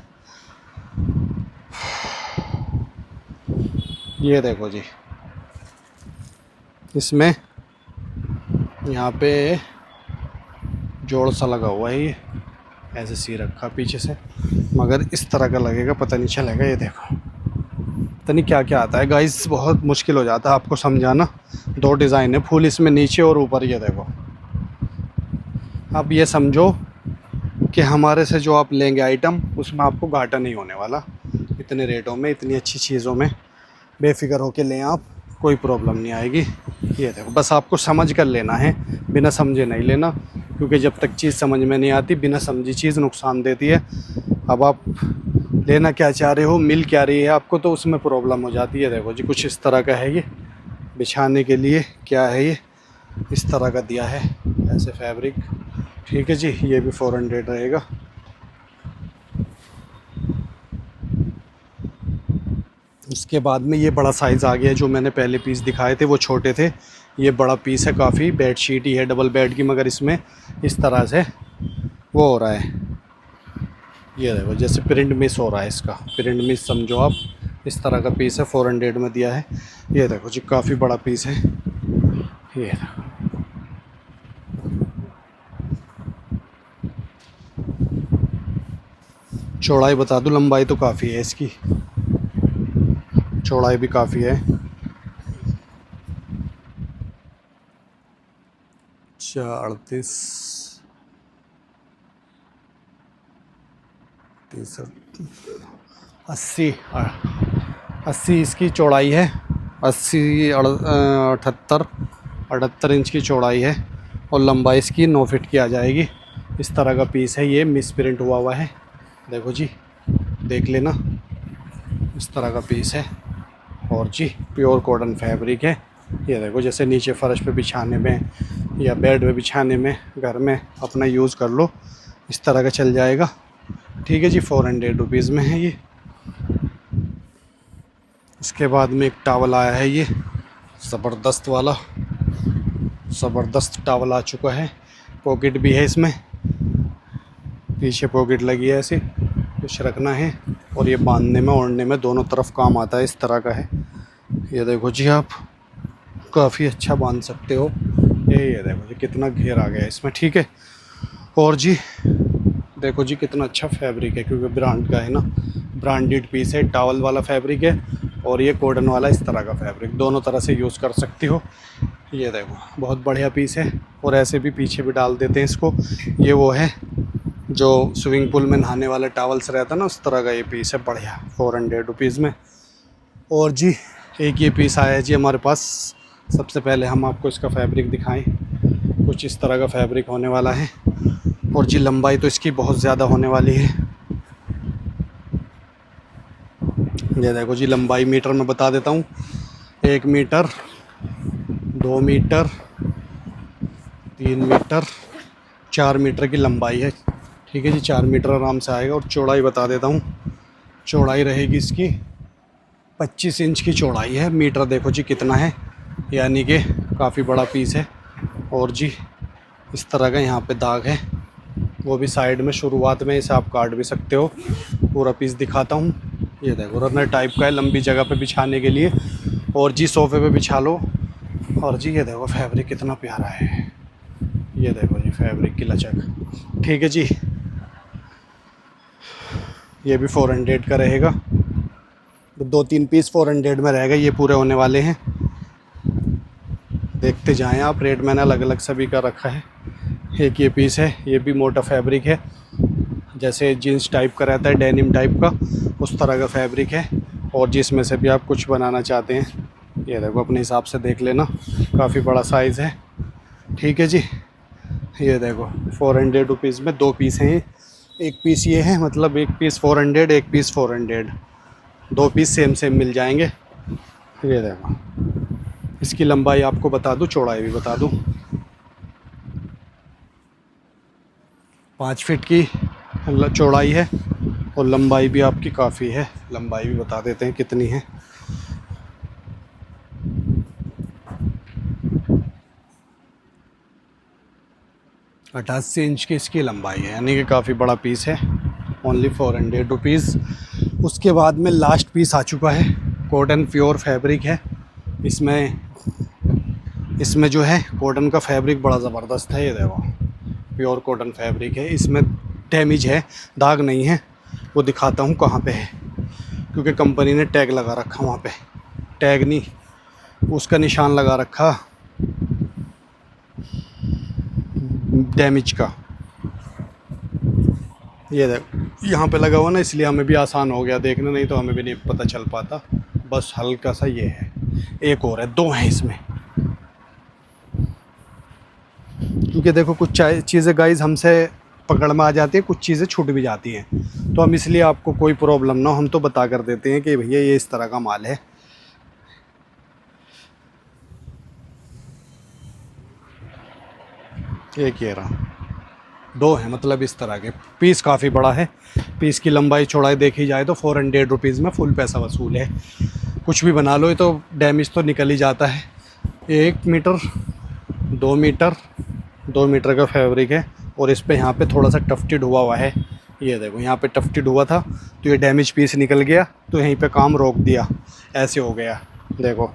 ये देखो जी, इसमें यहाँ पे जोड़ सा लगा हुआ है, ये ऐसे सी रखा पीछे से, मगर इस तरह का लगेगा पता नहीं चलेगा। ये देखो पता नहीं क्या क्या आता है गाइस, बहुत मुश्किल हो जाता है आपको समझाना। दो डिज़ाइन है फुल इसमें, नीचे और ऊपर। ये देखो, अब ये समझो कि हमारे से जो आप लेंगे आइटम, उसमें आपको घाटा नहीं होने वाला। इतने रेटों में, इतनी अच्छी चीज़ों में बेफिक्र होके लें आप, कोई प्रॉब्लम नहीं आएगी। ये देखो, बस आपको समझ कर लेना है, बिना समझे नहीं लेना, क्योंकि जब तक चीज़ समझ में नहीं आती, बिना समझी चीज़ नुकसान देती है। अब आप लेना क्या चाह रहे हो, मिल क्या रही है आपको, तो उसमें प्रॉब्लम हो जाती है। देखो जी, कुछ इस तरह का है ये, बिछाने के लिए क्या है ये, इस तरह का दिया है ऐसे फैब्रिक। ठीक है जी, ये भी 400 रहेगा। इसके बाद में ये बड़ा साइज़ आ गया है। जो मैंने पहले पीस दिखाए थे वो छोटे थे, ये बड़ा पीस है काफ़ी। बेडशीट ही है डबल बेड की, मगर इसमें इस तरह से वो हो रहा है। ये देखो, जैसे प्रिंट मिस हो रहा है, इसका प्रिंट मिस समझो आप। इस तरह का पीस है, 400 में दिया है। ये देखो जी, काफ़ी बड़ा पीस है ये। चौड़ाई बता दूं, लंबाई तो काफ़ी है इसकी, चौड़ाई भी काफ़ी है। अच्छा, 38 80 80 इसकी चौड़ाई है। 80 78 इंच की चौड़ाई है। और लंबाई इसकी 9 फीट की आ जाएगी। इस तरह का पीस है ये, मिस प्रिंट हुआ है। देखो जी, देख लेना, इस तरह का पीस है। और जी प्योर कॉटन फैब्रिक है। ये देखो, जैसे नीचे फ़र्श पे बिछाने में या बेड पे बिछाने में, घर में अपना यूज़ कर लो, इस तरह का चल जाएगा। ठीक है जी, 400 रुपीज़ में है ये। इसके बाद में एक टावल आया है, ये ज़बरदस्त वाला, ज़बरदस्त टावल आ चुका है। पॉकेट भी है इसमें, पीछे पॉकेट लगी है, ऐसे कुछ रखना है। और ये बांधने में, ओढ़ने में, दोनों तरफ काम आता है। इस तरह का है। ये देखो जी, आप काफ़ी अच्छा बांध सकते हो। ये देखो जी, कितना घेर आ गया है इसमें। ठीक है। और जी देखो जी, कितना अच्छा फैब्रिक है, क्योंकि ब्रांड का है ना, ब्रांडेड पीस है। टावल वाला फैब्रिक है और ये कॉटन वाला इस तरह का फैब्रिक, दोनों तरह से यूज़ कर सकती हो। ये देखो, बहुत बढ़िया पीस है। और ऐसे भी पीछे भी डाल देते हैं इसको। ये वो है जो स्विमिंग पूल में नहाने वाला टावल्स रहता है ना, उस तरह का ये पीस है, बढ़िया, 400 रुपीज़ में। और जी एक ये पीस आया है जी हमारे पास। सबसे पहले हम आपको इसका फैब्रिक दिखाएं। कुछ इस तरह का फैब्रिक होने वाला है। और जी लंबाई तो इसकी बहुत ज़्यादा होने वाली है। ये देखो जी, लंबाई मीटर में बता देता हूँ। 1 मीटर, 2 मीटर, 3 मीटर, 4 मीटर की लंबाई है। ठीक है जी, 4 मीटर आराम से आएगा। और चौड़ाई बता देता हूँ, चौड़ाई रहेगी इसकी 25 इंच की चौड़ाई है। मीटर देखो जी कितना है, यानी कि काफ़ी बड़ा पीस है। और जी इस तरह का यहाँ पे दाग है, वो भी साइड में, शुरुआत में इसे आप काट भी सकते हो। पूरा पीस दिखाता हूँ। ये देखो, रनर टाइप का है, लंबी जगह पे बिछाने के लिए। और जी सोफ़े पे बिछा लो। और जी ये देखो फैब्रिक कितना प्यारा है। ये देखो जी, फैब्रिक की लचक। ठीक है जी, ये भी 400 का रहेगा। 2-3 पीस 400 में रहेगा, ये पूरे होने वाले हैं। देखते जाएं आप, रेट मैंने अलग अलग सभी का रखा है। एक ये पीस है, ये भी मोटा फैब्रिक है, जैसे जीन्स टाइप का रहता है, डेनिम टाइप का, उस तरह का फैब्रिक है। और जिसमें से भी आप कुछ बनाना चाहते हैं, ये देखो अपने हिसाब से देख लेना, काफ़ी बड़ा साइज़ है। ठीक है जी, ये देखो 400 रुपीज़ में 2 पीस हैं। एक पीस ये है, मतलब एक पीस 400, एक पीस 400, 2 पीस सेम सेम मिल जाएंगे। ये देखो, इसकी लंबाई आपको बता दूं, चौड़ाई भी बता दूं। 5 फीट की चौड़ाई है। और लंबाई भी आपकी काफ़ी है। लंबाई भी बता देते हैं कितनी है। 88 इंच की इसकी लंबाई है, यानी कि काफ़ी बड़ा पीस है। Only 400 rupees. उसके बाद में लास्ट पीस आ चुका है, कॉटन प्योर फैब्रिक है। इसमें जो है कॉटन का फैब्रिक बड़ा ज़बरदस्त है। ये देखो प्योर कॉटन फैब्रिक है। इसमें डैमेज है, दाग नहीं है। वो दिखाता हूँ कहाँ पे है, क्योंकि कंपनी ने टैग लगा रखा वहाँ पे, टैग नहीं उसका निशान लगा रखा डैमेज का। ये देख यहाँ पे लगा हुआ ना, इसलिए हमें भी आसान हो गया देखना, नहीं तो हमें भी नहीं पता चल पाता। बस हल्का सा ये है। एक और है, दो हैं इसमें, क्योंकि देखो कुछ चीज़ें गाइस हमसे पकड़ में आ जाती है, कुछ चीज़ें छूट भी जाती हैं, तो हम इसलिए आपको कोई प्रॉब्लम ना हो हम तो बता कर देते हैं कि भैया ये इस तरह का माल है। एक ये रहा, दो हैं, मतलब इस तरह के पीस काफ़ी बड़ा है। पीस की लंबाई चौड़ाई देखी जाए तो 400 रुपीज़ में फुल पैसा वसूल है। कुछ भी बना लो, ये तो डैमेज तो निकल ही जाता है। 1 मीटर 2 मीटर 2 मीटर का फैब्रिक है, और इस पे यहाँ पे थोड़ा सा टफ्टेड हुआ है। ये देखो यहाँ पे टफ्टेड हुआ था, तो ये डैमेज पीस निकल गया, तो यहीं पे काम रोक दिया, ऐसे हो गया। देखो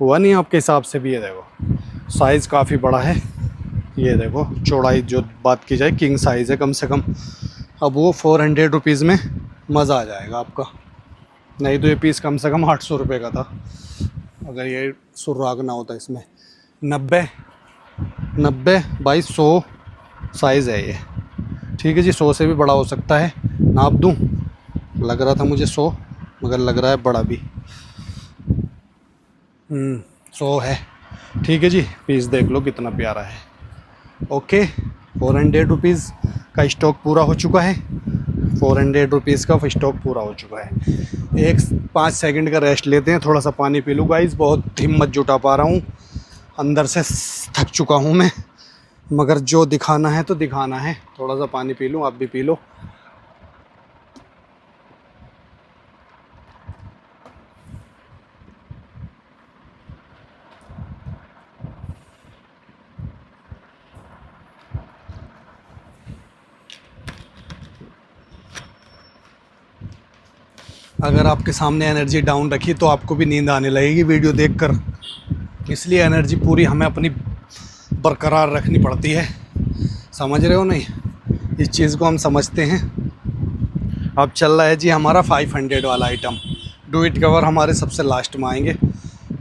हुआ नहीं आपके हिसाब से भी। ये देखो साइज़ काफ़ी बड़ा है। ये देखो चौड़ाई जो बात की जाए किंग साइज़ है कम से कम। अब वो 400 रुपीज़ में मज़ा आ जाएगा आपका, नहीं तो ये पीस कम से कम 800 रुपये का था अगर ये सुराग ना होता इसमें। 90 बाई 100 साइज़ है ये, ठीक है जी। 100 से भी बड़ा हो सकता है, नाप दूँ? लग रहा था मुझे 100, मगर लग रहा है बड़ा भी। 100 है, ठीक है जी। पीस देख लो कितना प्यारा है। ओके, 400 रुपीज़ का स्टॉक पूरा हो चुका है। 400 रुपीज़ का स्टॉक पूरा हो चुका है। 5 सेकंड का रेस्ट लेते हैं, थोड़ा सा पानी पी लूँ गाइस, बहुत हिम्मत जुटा पा रहा हूँ, अंदर से थक चुका हूँ मैं, मगर जो दिखाना है तो दिखाना है। थोड़ा सा पानी पी लूँ, आप भी पी लो। अगर आपके सामने एनर्जी डाउन रखी तो आपको भी नींद आने लगेगी वीडियो देखकर, इसलिए एनर्जी पूरी हमें अपनी बरकरार रखनी पड़ती है। समझ रहे हो नहीं? इस चीज़ को हम समझते हैं। अब चल रहा है जी हमारा 500 वाला आइटम। डू इट कवर हमारे सबसे लास्ट में आएंगे,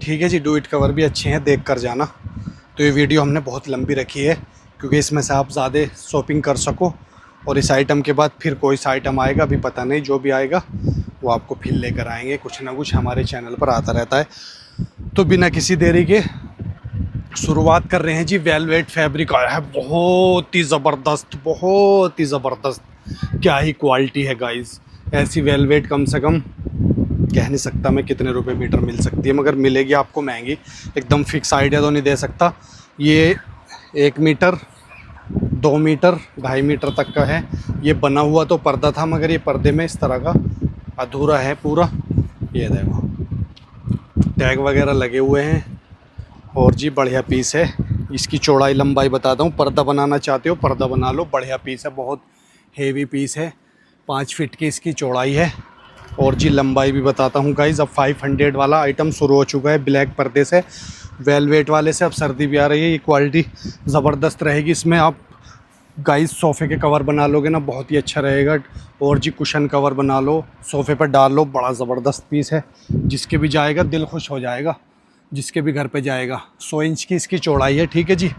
ठीक है जी। डू इट कवर भी अच्छे हैं, देख कर जाना। तो ये वीडियो हमने बहुत लंबी रखी है, क्योंकि इसमें से आप ज़्यादा शॉपिंग कर सको, और इस आइटम के बाद फिर कोई सा आइटम आएगा अभी पता नहीं, जो भी आएगा वो आपको फिर लेकर आएंगे। कुछ ना कुछ हमारे चैनल पर आता रहता है। तो बिना किसी देरी के शुरुआत कर रहे हैं जी। वेलवेट फैब्रिक आया है, बहुत ही ज़बरदस्त, बहुत ही ज़बरदस्त। क्या ही क्वालिटी है गाइस। ऐसी वेलवेट कम से कम कह नहीं सकता मैं कितने रुपए मीटर मिल सकती है, मगर मिलेगी आपको महंगी। एकदम फिक्स आइडिया तो नहीं दे सकता। ये 1 मीटर 2 मीटर 2.5 मीटर तक का है। ये बना हुआ तो पर्दा था, मगर ये पर्दे में इस तरह का अधूरा है पूरा। ये देखो टैग वगैरह लगे हुए हैं, और जी बढ़िया पीस है। इसकी चौड़ाई लंबाई बताता हूँ, पर्दा बनाना चाहते हो पर्दा बना लो, बढ़िया पीस है, बहुत हेवी पीस है। 5 फीट की इसकी चौड़ाई है, और जी लंबाई भी बताता हूँ गाइस। अब 500 वाला आइटम शुरू हो चुका है ब्लैक पर्दे से, वेलवेट वाले से। अब सर्दी भी आ रही है, ये क्वालिटी ज़बरदस्त रहेगी। इसमें आप गाइस सोफ़े के कवर बना लोगे ना, बहुत ही अच्छा रहेगा। और जी कुशन कवर बना लो, सोफ़े पर डाल लो, बड़ा ज़बरदस्त पीस है। जिसके भी जाएगा दिल खुश हो जाएगा, जिसके भी घर पे जाएगा। 100 इंच की इसकी चौड़ाई है, ठीक है जी।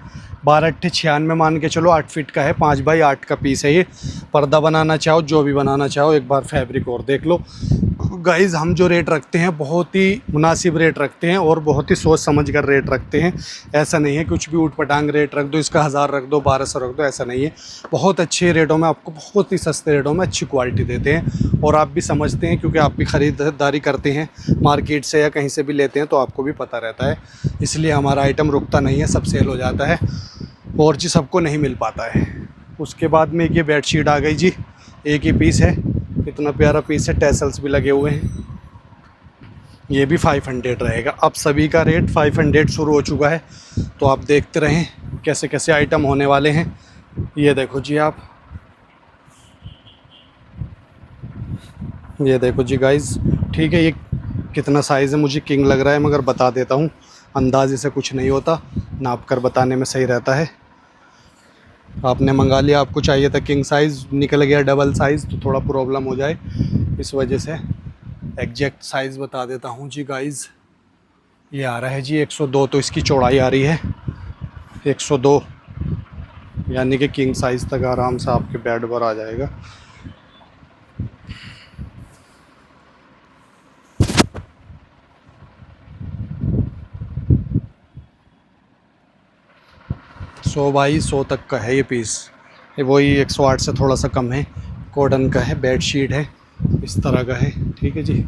12×8 = 96 मान के चलो, 8 फीट का है, 5×8 का पीस है ये। पर्दा बनाना चाहो, जो भी बनाना चाहो, एक बार फैब्रिक और देख लो गाइज़। हम जो रेट रखते हैं बहुत ही मुनासिब रेट रखते हैं, और बहुत ही सोच समझ कर रेट रखते हैं। ऐसा नहीं है कुछ भी ऊट पटांग रेट रख दो, इसका 1000 रख दो, 1200 रख दो, ऐसा नहीं है। बहुत अच्छे रेटों में आपको, बहुत ही सस्ते रेटों में अच्छी क्वालिटी देते हैं, और आप भी समझते हैं, क्योंकि आप भी ख़रीदारी करते हैं मार्केट से या कहीं से भी लेते हैं, तो आपको भी पता रहता है। इसलिए हमारा आइटम रुकता नहीं है, सब सेल हो जाता है, और जी सबको नहीं मिल पाता है। उसके बाद में ये बेडशीट आ गई जी, एक ही पीस है, कितना प्यारा पीस है, टैसल्स भी लगे हुए हैं। ये भी 500 रहेगा। अब सभी का रेट 500 शुरू हो चुका है, तो आप देखते रहें कैसे कैसे आइटम होने वाले हैं। ये देखो जी आप, ये देखो जी गाइस। ठीक है, ये कितना साइज़ है मुझे किंग लग रहा है, मगर बता देता हूँ, अंदाजे से कुछ नहीं होता, नाप कर बताने में सही रहता है। आपने मंगा लिया, आपको चाहिए था किंग साइज़, निकल गया डबल साइज़ तो थोड़ा प्रॉब्लम हो जाए, इस वजह से एग्जैक्ट साइज़ बता देता हूँ जी गाइस। ये आ रहा है जी 102, तो इसकी चौड़ाई आ रही है 102, यानी कि किंग साइज़ तक आराम से आपके बेड पर आ जाएगा। सौ बाई 100 तक का है ये पीस, ये वही 108 से थोड़ा सा कम है। कॉटन का है, बेड शीट है, इस तरह का है। ठीक है जी,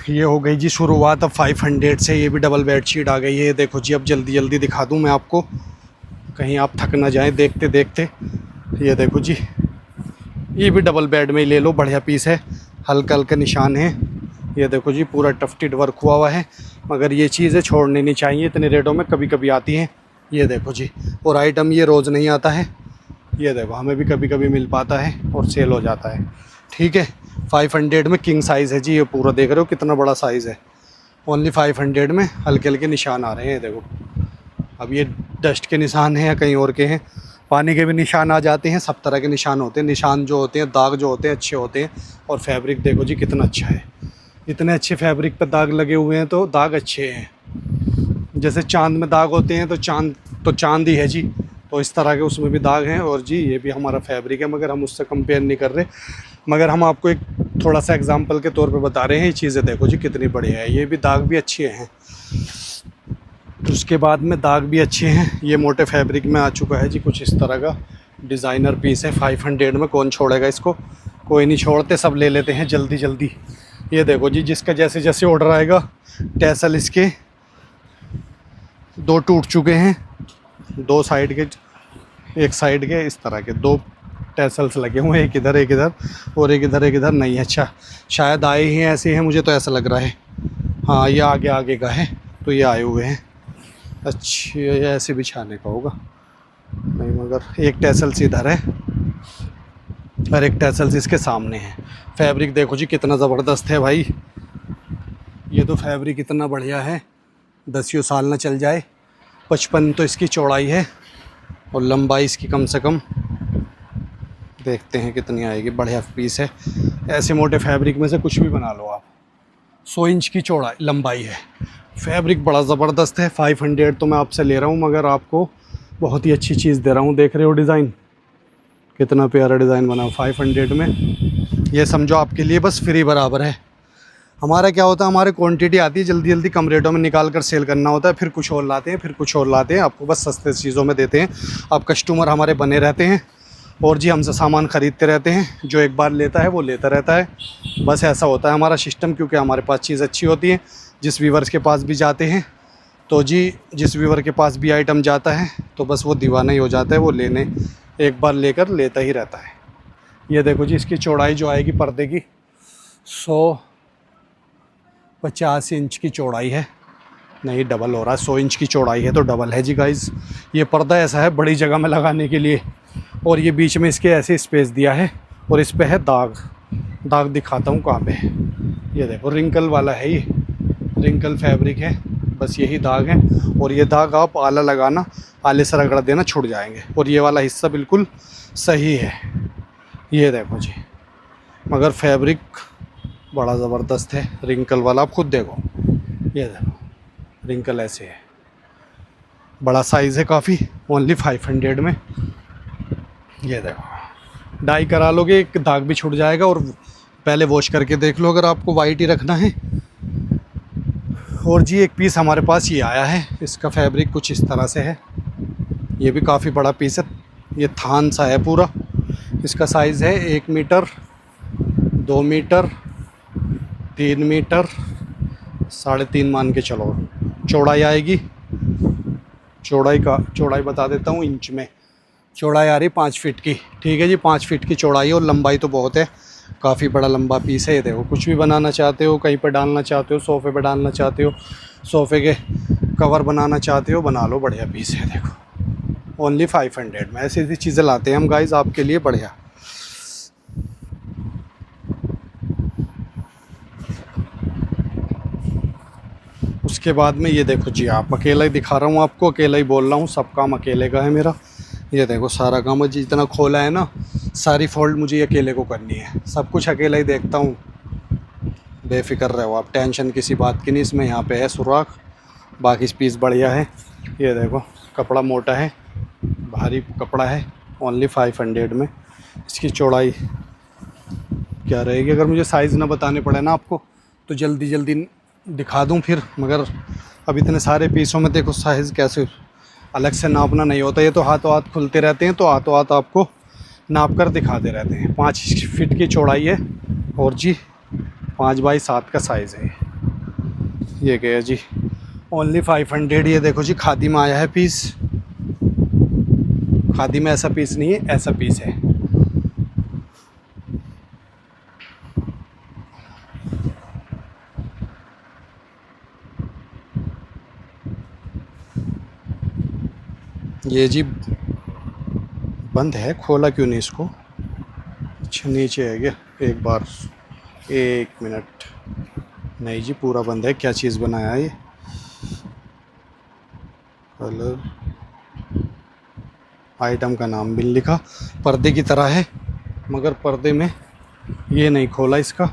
ये हो गई जी शुरुआत अब 500 से। ये भी डबल बेड शीट आ गई है। देखो जी, अब जल्दी जल्दी दिखा दूँ मैं आपको, कहीं आप थक ना जाएं देखते देखते। ये देखो जी, ये भी डबल बेड में ही ले लो, बढ़िया पीस है, हल्का हल्का निशान है। ये देखो जी, पूरा टफ्टेड वर्क हुआ हुआ है, मगर ये चीज़ें छोड़नी नहीं चाहिए, इतने रेटों में कभी कभी आती हैं। ये देखो जी, और आइटम ये रोज़ नहीं आता है, ये देखो हमें भी कभी कभी मिल पाता है और सेल हो जाता है। ठीक है, 500 में किंग साइज़ है जी, ये पूरा देख रहे हो कितना बड़ा साइज़ है। ओनली 500 में हल्के हल्के निशान आ रहे हैं, देखो। अब ये डस्ट के निशान हैं या कहीं और के हैं, पानी के भी निशान आ जाते हैं, सब तरह के निशान होते हैं। निशान जो होते हैं, दाग जो होते हैं, अच्छे होते हैं। और फैब्रिक देखो जी कितना अच्छा है, इतने अच्छे फैब्रिक पर दाग लगे हुए हैं, तो दाग अच्छे हैं। जैसे चांद में दाग होते हैं, तो चांद ही है जी, तो इस तरह के उसमें भी दाग हैं। और जी ये भी हमारा फैब्रिक है, मगर हम उससे कंपेयर नहीं कर रहे, मगर हम आपको एक थोड़ा सा एग्जांपल के तौर पे बता रहे हैं। ये चीज़ें देखो जी कितनी बढ़िया है, ये भी दाग भी अच्छे हैं, उसके बाद में दाग भी अच्छे हैं। ये मोटे फैब्रिक में आ चुका है जी, कुछ इस तरह का डिज़ाइनर पीस है। 500 में कौन छोड़ेगा इसको, कोई नहीं छोड़ते, सब ले लेते हैं जल्दी जल्दी। ये देखो जी, जिसका जैसे जैसे ऑर्डर आएगा, टैसल इसके 2 टूट चुके हैं, 2 साइड के, एक साइड के इस तरह के 2 टैसल्स लगे हुए हैं, एक इधर और एक इधर नहीं है। अच्छा, शायद आए ही ऐसे हैं, मुझे तो ऐसा लग रहा है। हाँ, ये आगे का है, तो ये आए हुए हैं। अच्छा, ये ऐसे बिछाने का होगा नहीं, मगर एक टैसल्स इधर है और एक टैसल्स इसके सामने है। फैब्रिक देखो जी कितना ज़बरदस्त है भाई, ये तो फैब्रिक इतना बढ़िया है, 10 साल ना चल जाए। 55 तो इसकी चौड़ाई है और लंबाई इसकी कम से कम देखते हैं कितनी आएगी। बढ़िया पीस है, ऐसे मोटे फैब्रिक में से कुछ भी बना लो आप। 100 इंच की चौड़ाई लंबाई है, फैब्रिक बड़ा ज़बरदस्त है। 500 तो मैं आपसे ले रहा हूँ, मगर आपको बहुत ही अच्छी चीज़ दे रहा हूँ। देख रहे हो डिज़ाइन, कितना प्यारा डिज़ाइन बना 500 में। ये समझो आपके लिए बस फ्री बराबर है। हमारा क्या होता है, हमारी क्वांटिटी आती है, जल्दी जल्दी कम रेटों में निकाल कर सेल करना होता है, फिर कुछ और लाते हैं, फिर कुछ और लाते हैं, आपको बस सस्ते चीज़ों में देते हैं। आप कस्टमर हमारे बने रहते हैं और जी हमसे सामान ख़रीदते रहते हैं, जो एक बार लेता है वो लेता रहता है। बस ऐसा होता है हमारा सिस्टम, क्योंकि हमारे पास चीज़ अच्छी होती है। जिस व्यूवर्स के पास भी जाते हैं, तो जी जिस व्यूवर के पास भी आइटम जाता है, तो बस वो दीवाना ही हो जाता है, वो लेने एक बार लेकर लेता ही रहता है। ये देखो जी, इसकी चौड़ाई जो आएगी पर्दे की 150 इंच की चौड़ाई है। नहीं, डबल हो रहा है, 100 इंच की चौड़ाई है तो डबल है जी गाइस। ये पर्दा ऐसा है बड़ी जगह में लगाने के लिए, और ये बीच में इसके ऐसे स्पेस दिया है, और इस पे है दाग दिखाता हूँ कहाँ पे है। ये देखो, रिंकल वाला है, ये रिंकल फैब्रिक है, बस यही दाग है। और ये दाग आप आला लगाना, आले से रगड़ देना, छुट जाएंगे। और ये वाला हिस्सा बिल्कुल सही है। ये देखो जी, मगर फैब्रिक बड़ा ज़बरदस्त है, रिंकल वाला। आप खुद देखो, ये देखो रिंकल ऐसे है, बड़ा साइज़ है काफ़ी, ओनली 500 में। ये देखो, डाई करा लोगे एक दाग भी छूट जाएगा, और पहले वॉश करके देख लो अगर आपको वाइट ही रखना है। और जी एक पीस हमारे पास ये आया है, इसका फैब्रिक कुछ इस तरह से है, ये भी काफ़ी बड़ा पीस है, ये थान सा है पूरा। इसका साइज़ है 1 मीटर, 2 मीटर, 3 मीटर, 3.5 मान के चलो। चौड़ाई आएगी, चौड़ाई बता देता हूँ इंच में। चौड़ाई आ रही 5 फीट की। ठीक है जी, 5 फीट की चौड़ाई, और लंबाई तो बहुत है, काफ़ी बड़ा लंबा पीस है। ये देखो, कुछ भी बनाना चाहते हो, कहीं पर डालना चाहते हो, सोफ़े पे डालना चाहते हो, सोफ़े के कवर बनाना चाहते हो, बना लो, बढ़िया पीस है। देखो ओनली 500 में। ऐसी ऐसी चीज़ें लाते हैं हम गाइस आपके लिए बढ़िया। उसके बाद में ये देखो जी, आप अकेला ही दिखा रहा हूँ आपको, अकेला ही बोल रहा हूँ, सब काम अकेले का है मेरा। ये देखो सारा काम जितना खोला है ना, सारी फोल्ड मुझे अकेले को करनी है, सब कुछ अकेला ही देखता हूँ। बेफिक्र रहो आप, टेंशन किसी बात की नहीं इसमें। यहाँ पे है सुराख, बाकी पीस बढ़िया है। ये देखो कपड़ा मोटा है, भारी कपड़ा है, ओनली 500 में। इसकी चौड़ाई क्या रहेगी, अगर मुझे साइज़ ना बताने पड़े ना आपको तो जल्दी जल्दी दिखा दूं फिर, मगर अब इतने सारे पीसों में देखो साइज़ कैसे अलग से नापना नहीं होता। ये तो हाथों हाथ खुलते रहते हैं, तो हाथों हाथ आपको नाप कर दिखाते रहते हैं। 5 फीट की चौड़ाई है और जी 5x7 का साइज़ है। ये गया जी ओनली 500। ये देखो जी खादी में आया है पीस, खादी में ऐसा पीस नहीं है, ऐसा पीस है। ये जी बंद है, खोला क्यों नहीं इसको। अच्छा नीचे है क्या, एक बार 1 मिनट। नहीं जी पूरा बंद है। क्या चीज़ बनाया है ये, कलर, आइटम का नाम भी नहीं लिखा, पर्दे की तरह है, मगर पर्दे में ये नहीं खोला इसका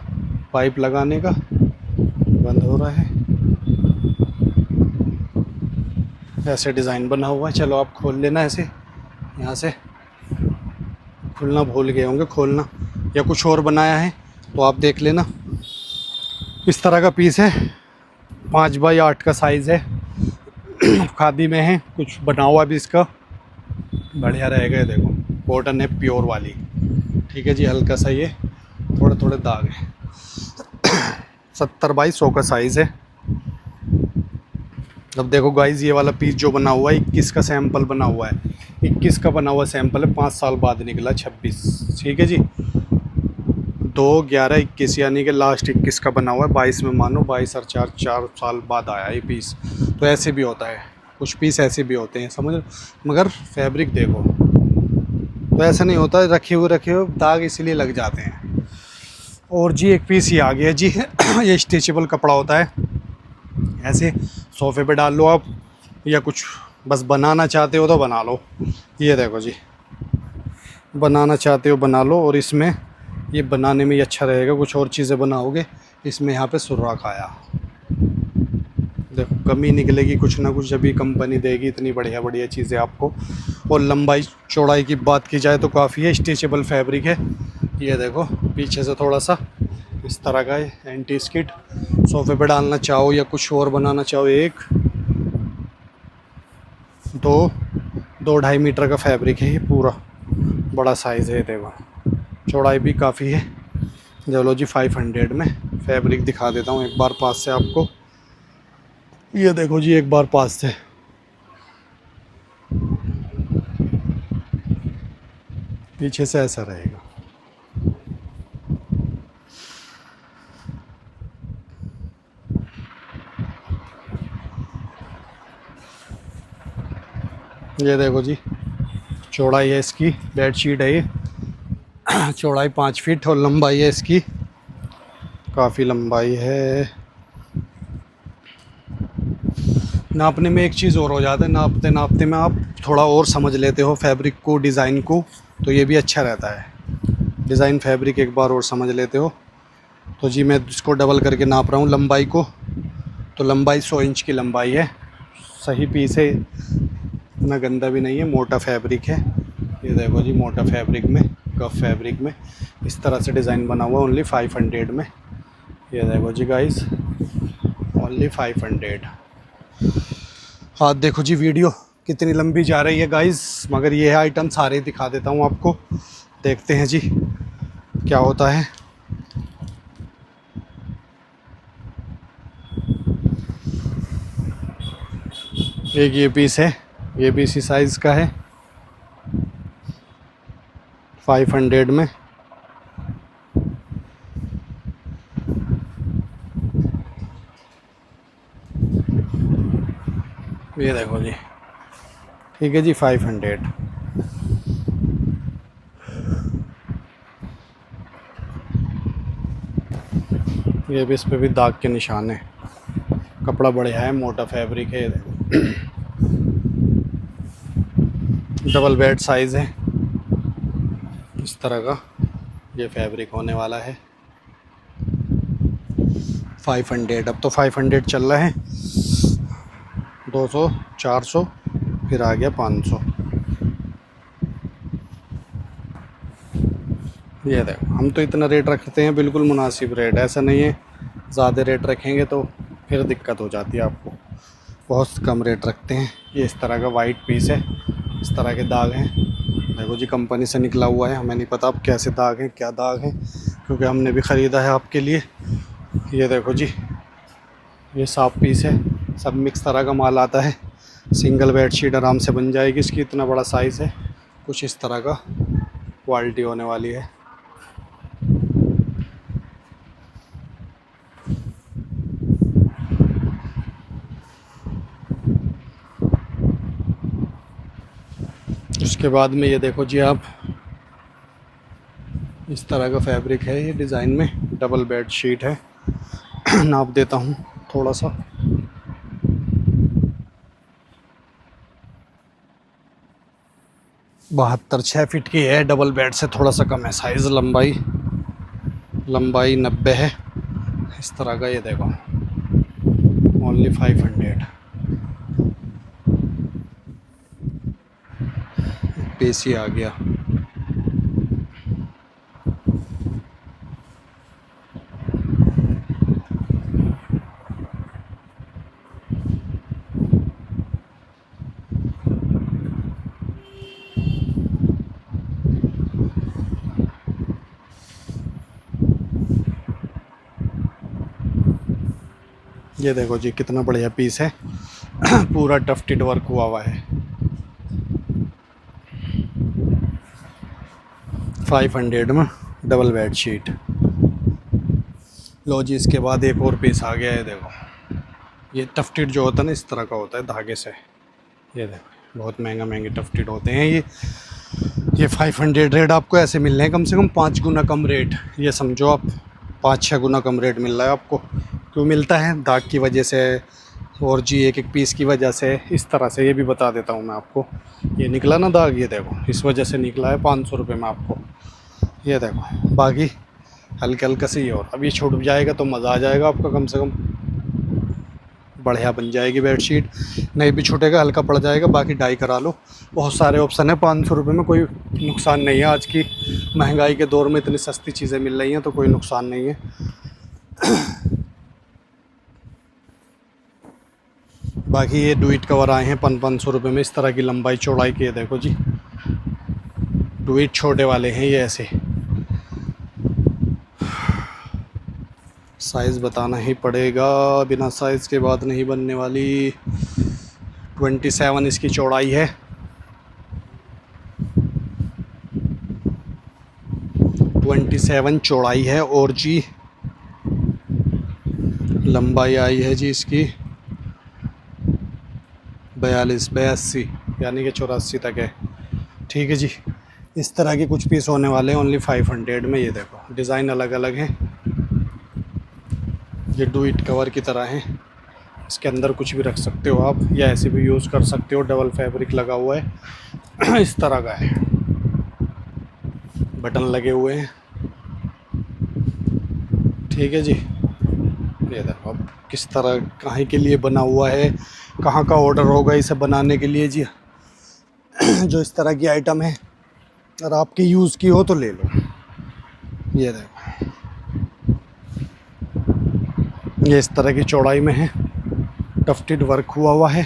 पाइप लगाने का, बंद हो रहा है। ऐसे डिज़ाइन बना हुआ है। चलो आप खोल लेना ऐसे, यहाँ से खुलना भूल गए होंगे खोलना, या कुछ और बनाया है तो आप देख लेना। इस तरह का पीस है, 5x8 का साइज़ है, खादी में है, कुछ बना हुआ भी इसका बढ़िया रहेगा। ये देखो कॉटन है प्योर वाली, ठीक है जी। हल्का सा ये थोड़े थोड़े दाग है। 70x100 का साइज़ है। अब देखो गाइज ये वाला पीस जो बना हुआ है 21 का सैंपल बना हुआ है, 21 का बना हुआ सैंपल है, 5 साल बाद निकला 26, ठीक है जी। 2/11/21 यानी कि लास्ट 21 का बना हुआ है, 22 में मानो 22 और 4 साल बाद आया ये पीस। तो ऐसे भी होता है, कुछ पीस ऐसे भी होते हैं समझ, मगर फैब्रिक देखो तो ऐसा नहीं होता, रखे हुए दाग इसलिए लग जाते हैं। और जी एक पीस ये आ गया जी ये स्ट्रेचेबल कपड़ा होता है, ऐसे सोफ़े पे डाल लो आप, या कुछ बस बनाना चाहते हो तो बना लो। ये देखो जी बनाना चाहते हो बना लो, और इसमें ये बनाने में ही अच्छा रहेगा, कुछ और चीज़ें बनाओगे। इसमें यहाँ पे सुराख आया, देखो कमी निकलेगी कुछ ना कुछ जब ये कंपनी देगी इतनी बढ़िया बढ़िया चीज़ें आपको। और लंबाई चौड़ाई की बात की जाए तो काफ़ी है, स्ट्रेचेबल फैब्रिक है। ये देखो पीछे से थोड़ा सा इस तरह का है, एंटी स्किड, सोफ़े पे डालना चाहो या कुछ और बनाना चाहो। 2-2.5 मीटर का फैब्रिक है ये पूरा, बड़ा साइज़ है। देखो चौड़ाई भी काफ़ी है। चलो जी 500 में फैब्रिक दिखा देता हूँ एक बार पास से आपको। ये देखो जी एक बार पास से, पीछे से ऐसा रहेगा। ये देखो जी चौड़ाई है इसकी, बेडशीट है ये चौड़ाई 5 फीट और लंबाई है इसकी, काफ़ी लंबाई है। नापने में एक चीज़ और हो जाता है, नापते नापते में आप थोड़ा और समझ लेते हो फैब्रिक को, डिज़ाइन को, तो ये भी अच्छा रहता है। डिज़ाइन फैब्रिक एक बार और समझ लेते हो तो जी मैं इसको डबल करके नाप रहा हूँ लंबाई को। तो लंबाई 100 इंच की लंबाई है, सही पीस है, इतना गंदा भी नहीं है, मोटा फैब्रिक है। ये देखो जी मोटा फैब्रिक में, कफ फैब्रिक में इस तरह से डिज़ाइन बना हुआ, ओनली 500 में। ये देखो जी गाइस ओनली 500। हाँ देखो जी वीडियो कितनी लंबी जा रही है गाइस, मगर ये आइटम सारे दिखा देता हूँ आपको, देखते हैं जी क्या होता है। एक ये पीस है, ये भी इसी साइज़ का है, 500 में। ये देखो जी ठीक है जी, 500। ये भी, इस पे भी दाग के निशान है। कपड़ा बढ़िया है, मोटा फैब्रिक है। ये देखो, डबल बेड साइज़ है इस तरह का ये फैब्रिक होने वाला है। 500, अब तो 500 चल रहा है। 200, 400, फिर आ गया 500। ये देखो, हम तो इतना रेट रखते हैं, बिल्कुल मुनासिब रेट, ऐसा नहीं है ज़्यादा रेट रखेंगे तो फिर दिक्कत हो जाती है आपको। बहुत कम रेट रखते हैं। ये इस तरह का वाइट पीस है, इस तरह के दाग हैं। देखो जी, कंपनी से निकला हुआ है, हमें नहीं पता अब कैसे दाग हैं, क्या दाग हैं, क्योंकि हमने भी ख़रीदा है आपके लिए। ये देखो जी, ये साफ पीस है, सब मिक्स तरह का माल आता है। सिंगल बेडशीट आराम से बन जाएगी इसकी, इतना बड़ा साइज़ है। कुछ इस तरह का क्वालिटी होने वाली है। उसके बाद में ये देखो जी आप, इस तरह का फैब्रिक है ये डिज़ाइन में, डबल बेड शीट है। नाप देता हूँ थोड़ा सा। 72, 6 फीट की है, डबल बेड से थोड़ा सा कम है साइज़। लंबाई 90 है इस तरह का। ये देखो, ओनली 500। पीस ही आ गया। ये देखो जी, कितना बढ़िया पीस है। पूरा टफ्टेड वर्क हुआ है। 500 में डबल बेड शीट। लो जी, इसके बाद एक और पीस आ गया है। देखो, ये टफ्टेड जो होता है ना, इस तरह का होता है धागे से। ये देखो, बहुत महंगे टफ्टेड होते हैं ये 500 रेट आपको ऐसे मिल रहे हैं, कम से कम 5 गुना कम रेट। ये समझो आप, 5-6 गुना कम रेट मिल रहा है आपको। क्यों मिलता है? दाग की वजह से, और जी एक एक पीस की वजह से। इस तरह से ये भी बता देता हूँ मैं आपको। ये निकला ना दाग, ये देखो, इस वजह से निकला है 500 रुपये में आपको। ये देखो, बाकी हल्के हल्के से ही, और अब ये छूट जाएगा तो मज़ा आ जाएगा आपका। कम से कम बढ़िया बन जाएगी बेडशीट। नहीं भी छूटेगा, हल्का पड़ जाएगा, बाकी डाई करा लो। बहुत सारे ऑप्शन है, 500 रुपये में कोई नुकसान नहीं है। आज की महंगाई के दौर में इतनी सस्ती चीज़ें मिल रही हैं तो कोई नुकसान नहीं है। बाकी ये डुइट कवर आए हैं 500 रुपये में, इस तरह की लंबाई चौड़ाई के। देखो जी, डुइट छोटे वाले हैं ये ऐसे। साइज़ बताना ही पड़ेगा, बिना साइज़ के बात नहीं बनने वाली। 27 इसकी चौड़ाई है। 27 चौड़ाई है। और जी लंबाई आई है जी इसकी 82, यानी कि 84 तक है। ठीक है जी, इस तरह के कुछ पीस होने वाले हैं ओनली 500 में। ये देखो, डिज़ाइन अलग अलग हैं। ये डुइट कवर की तरह है, इसके अंदर कुछ भी रख सकते हो आप, या ऐसे भी यूज़ कर सकते हो। डबल फैब्रिक लगा हुआ है। इस तरह का है, बटन लगे हुए हैं। ठीक है जी, ये देखो अब किस तरह कहाँ के लिए बना हुआ है, कहाँ का ऑर्डर होगा इसे बनाने के लिए जी। जो इस तरह की आइटम है, अगर आपके यूज़ की हो तो ले लो। ये देखो, ये इस तरह की चौड़ाई में है, टफ्टेड वर्क हुआ है।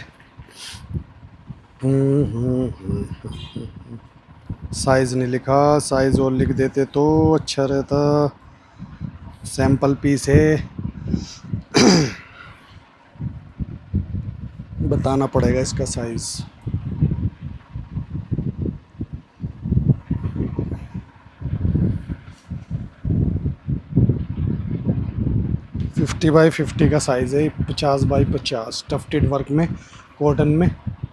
साइज़ नहीं लिखा, साइज़ और लिख देते तो अच्छा रहता। सैंपल पीस है, बताना पड़ेगा इसका साइज़। 50 बाई 50 का साइज़ है। 50 बाई 50 टफ्टेड वर्क में, कॉटन में,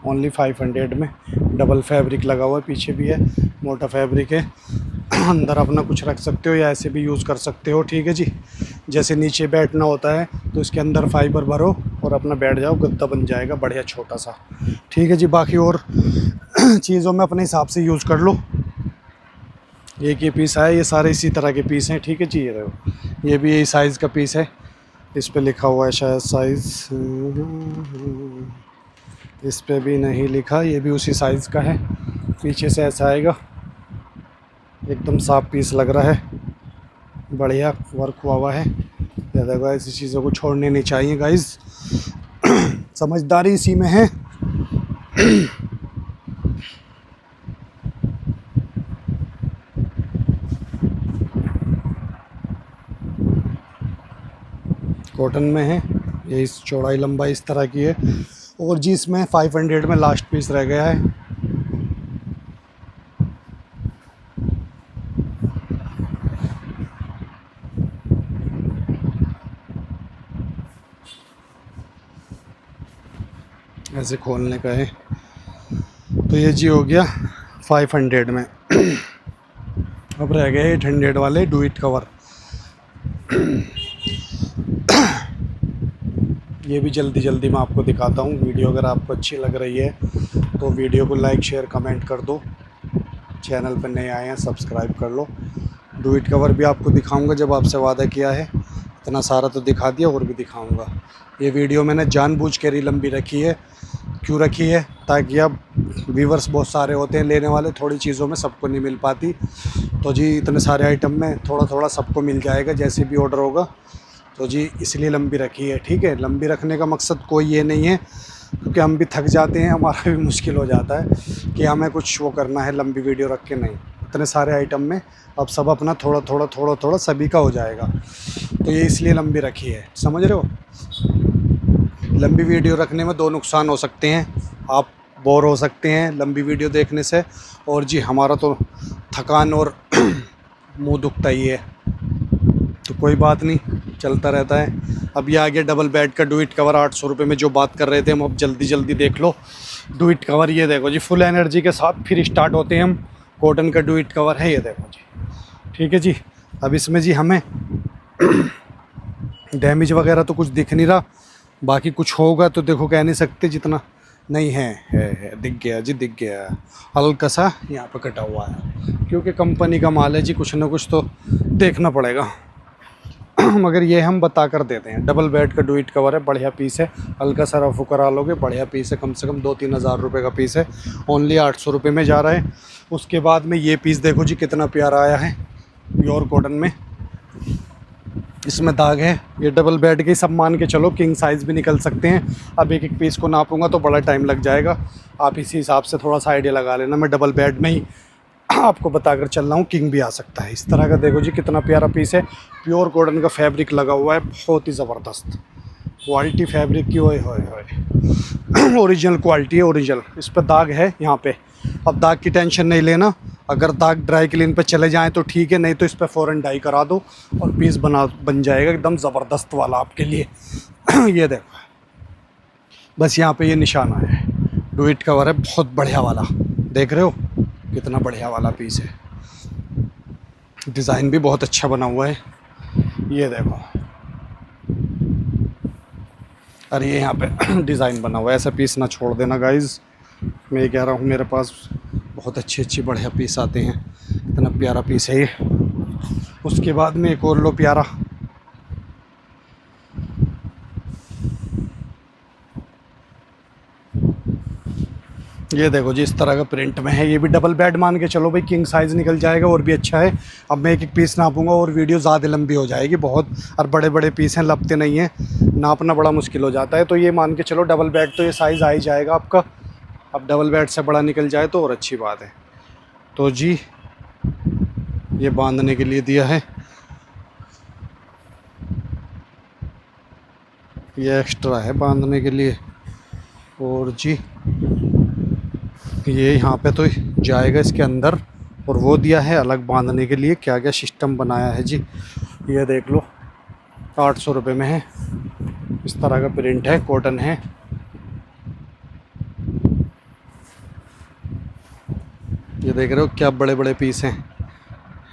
ओनली 500 में। डबल फैब्रिक लगा हुआ है, पीछे भी है, मोटा फैब्रिक है। अंदर अपना कुछ रख सकते हो या ऐसे भी यूज़ कर सकते हो, ठीक है जी। जैसे नीचे बैठना होता है तो इसके अंदर फाइबर भरो और अपना बैठ जाओ, गद्दा बन जाएगा बढ़िया छोटा सा, ठीक है जी। बाकी और चीज़ों में अपने हिसाब से यूज़ कर लो। एक ये पीस है, ये सारे इसी तरह के पीस हैं, ठीक है जी। ये देखो, ये भी यही साइज़ का पीस है, इस पे लिखा हुआ है शायद साइज़, इस पे भी नहीं लिखा, ये भी उसी साइज़ का है। पीछे से ऐसा आएगा, एकदम साफ पीस लग रहा है, बढ़िया वर्क हुआ है। ये देखो, ऐसी चीज़ों को छोड़ने नहीं चाहिए गाइस, समझदारी इसी में है। कॉटन में है ये, इस चौड़ाई लंबाई इस तरह की है। और जी इसमें 500 में लास्ट पीस रह गया है। ऐसे खोलने का है। तो ये जी हो गया 500 में। अब रह गए 800 वाले डू इट कवर। ये भी जल्दी जल्दी मैं आपको दिखाता हूँ। वीडियो अगर आपको अच्छी लग रही है तो वीडियो को लाइक शेयर कमेंट कर दो। चैनल पर नए आए हैं सब्सक्राइब कर लो। डू इट कवर भी आपको दिखाऊंगा, जब आपसे वादा किया है। इतना सारा तो दिखा दिया, और भी दिखाऊंगा। ये वीडियो मैंने जानबूझ कर ही लंबी रखी है। क्यों रखी है? ताकि अब व्यूवर्स बहुत सारे होते हैं लेने वाले, थोड़ी चीज़ों में सबको नहीं मिल पाती। तो जी इतने सारे आइटम में थोड़ा थोड़ा सबको मिल जाएगा जैसे भी ऑर्डर होगा। तो जी इसलिए लंबी रखी है, ठीक है। लंबी रखने का मकसद कोई ये नहीं है, क्योंकि हम भी थक जाते हैं, हमारा भी मुश्किल हो जाता है कि हमें कुछ वो करना है लंबी वीडियो रख के। नहीं, इतने सारे आइटम में अब सब अपना थोड़ा थोड़ा थोड़ा थोड़ा सभी का हो जाएगा। तो ये इसलिए लंबी रखी है, समझ रहे हो। लंबी वीडियो रखने में दो नुकसान हो सकते हैं, आप बोर हो सकते हैं लंबी वीडियो देखने से, और जी हमारा तो थकान और मुंह दुखता ही है। तो कोई बात नहीं, चलता रहता है। अब ये आ गया डबल बेड का डू इट कवर 800 रुपये में, जो बात कर रहे थे हम। अब जल्दी जल्दी देख लो डू इट कवर। ये देखो जी, फुल एनर्जी के साथ फिर स्टार्ट होते हैं हम। कॉटन का डू इट कवर है, ये देखो जी, ठीक है जी। अब इसमें जी हमें डैमेज वगैरह तो कुछ दिख नहीं रहा, बाकी कुछ होगा तो देखो कह नहीं सकते। जितना नहीं है दिख गया जी, दिख गया। हल्का सा यहाँ पे कटा हुआ है, क्योंकि कंपनी का माल है जी, कुछ ना कुछ तो देखना पड़ेगा। मगर ये हम बता कर देते हैं। डबल बेड का डू इट कवर है, बढ़िया पीस है। हल्का सा रफू करा लोगे, बढ़िया पीस है। कम से कम 2-3 हज़ार रुपये का पीस है, ओनली 800 रुपये में जा रहा है। उसके बाद में ये पीस देखो जी कितना प्यारा आया है, प्योर कॉटन में। इसमें दाग है, ये डबल बेड के सब मान के चलो, किंग साइज़ भी निकल सकते हैं। अब एक एक पीस को नापूंगा तो बड़ा टाइम लग जाएगा, आप इसी हिसाब से थोड़ा सा आइडिया लगा लेना। मैं डबल बेड में ही आपको बताकर चल रहा हूँ, किंग भी आ सकता है। इस तरह का देखो जी कितना प्यारा पीस है, प्योर कॉटन का फैब्रिक लगा हुआ है, बहुत ही ज़बरदस्त क्वालिटी फैब्रिक की। ओए होए होए, ओरिजिनल क्वालिटी है, ओरिजिनल। इस पर दाग है यहाँ पे। अब दाग की टेंशन नहीं लेना, अगर दाग ड्राई क्लीन पे चले जाएं तो ठीक है, नहीं तो इस पर फ़ौरन डाई करा दो और पीस बन जाएगा एकदम ज़बरदस्त वाला आपके लिए। ये देखो, बस यहाँ पे ये निशाना है, डू इट कवर है, बहुत बढ़िया वाला। देख रहे हो कितना बढ़िया वाला पीस है, डिज़ाइन भी बहुत अच्छा बना हुआ है। ये देखो, अरे ये यहाँ पे डिज़ाइन बना हुआ है, ऐसा पीस ना छोड़ देना गाइज़। मैं ये कह रहा हूँ, मेरे पास बहुत अच्छे बढ़िया पीस आते हैं। इतना प्यारा पीस है ये। उसके बाद में एक और लो प्यारा, ये देखो जी, इस तरह का प्रिंट में है। ये भी डबल बेड मान के चलो भाई, किंग साइज़ निकल जाएगा और भी अच्छा है। अब मैं एक एक पीस नापूंगा और वीडियो ज़्यादा लंबी हो जाएगी बहुत, और बड़े बड़े पीस हैं, लपते नहीं हैं, नापना बड़ा मुश्किल हो जाता है। तो ये मान के चलो डबल बेड तो ये साइज़ आ ही जाएगा आपका। अब डबल बेड से बड़ा निकल जाए तो और अच्छी बात है। तो जी ये बांधने के लिए दिया है, ये एक्स्ट्रा है बांधने के लिए। और जी ये यहाँ पे तो जाएगा इसके अंदर, और वो दिया है अलग बांधने के लिए। क्या क्या सिस्टम बनाया है जी, ये देख लो। 800 रुपये में है, इस तरह का प्रिंट है, कॉटन है। ये देख रहे हो क्या बड़े बड़े पीस हैं।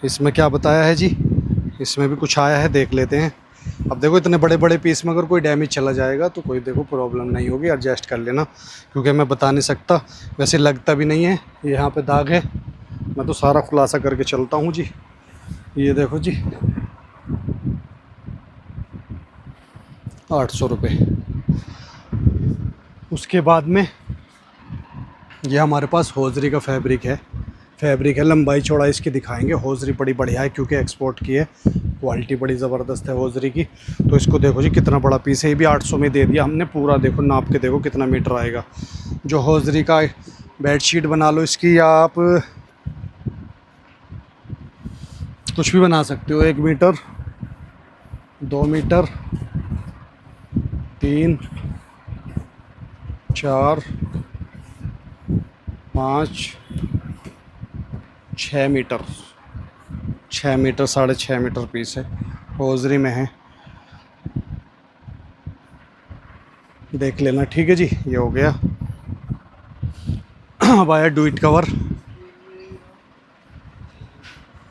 इसमें क्या बताया है जी, इसमें भी कुछ आया है, देख लेते हैं। अब देखो इतने बड़े बड़े पीस में अगर कोई डैमेज चला जाएगा तो कोई देखो प्रॉब्लम नहीं होगी, एडजस्ट कर लेना, क्योंकि मैं बता नहीं सकता। वैसे लगता भी नहीं है, यहाँ पे दाग है, मैं तो सारा खुलासा करके चलता हूँ जी। ये देखो जी 800 रुपये। उसके बाद में ये हमारे पास हौजरी का फैब्रिक है, लंबाई चौड़ाई इसकी दिखाएंगे। हौजरी बड़ी बढ़िया है क्योंकि एक्सपोर्ट की है, क्वालिटी बड़ी ज़बरदस्त है हौजरी की। तो इसको देखो जी कितना बड़ा पीस है, ये भी 800 में दे दिया हमने पूरा। देखो नाप के देखो कितना मीटर आएगा। जो हौजरी का बेडशीट बना लो इसकी, या आप कुछ भी बना सकते हो। 1 metre, 2 metre, 3, 4, 5, 6 metre, 6 metre, 6.5 metre piece है, हौजरी में है, देख लेना। ठीक है जी, ये हो गया। अब आया do it cover.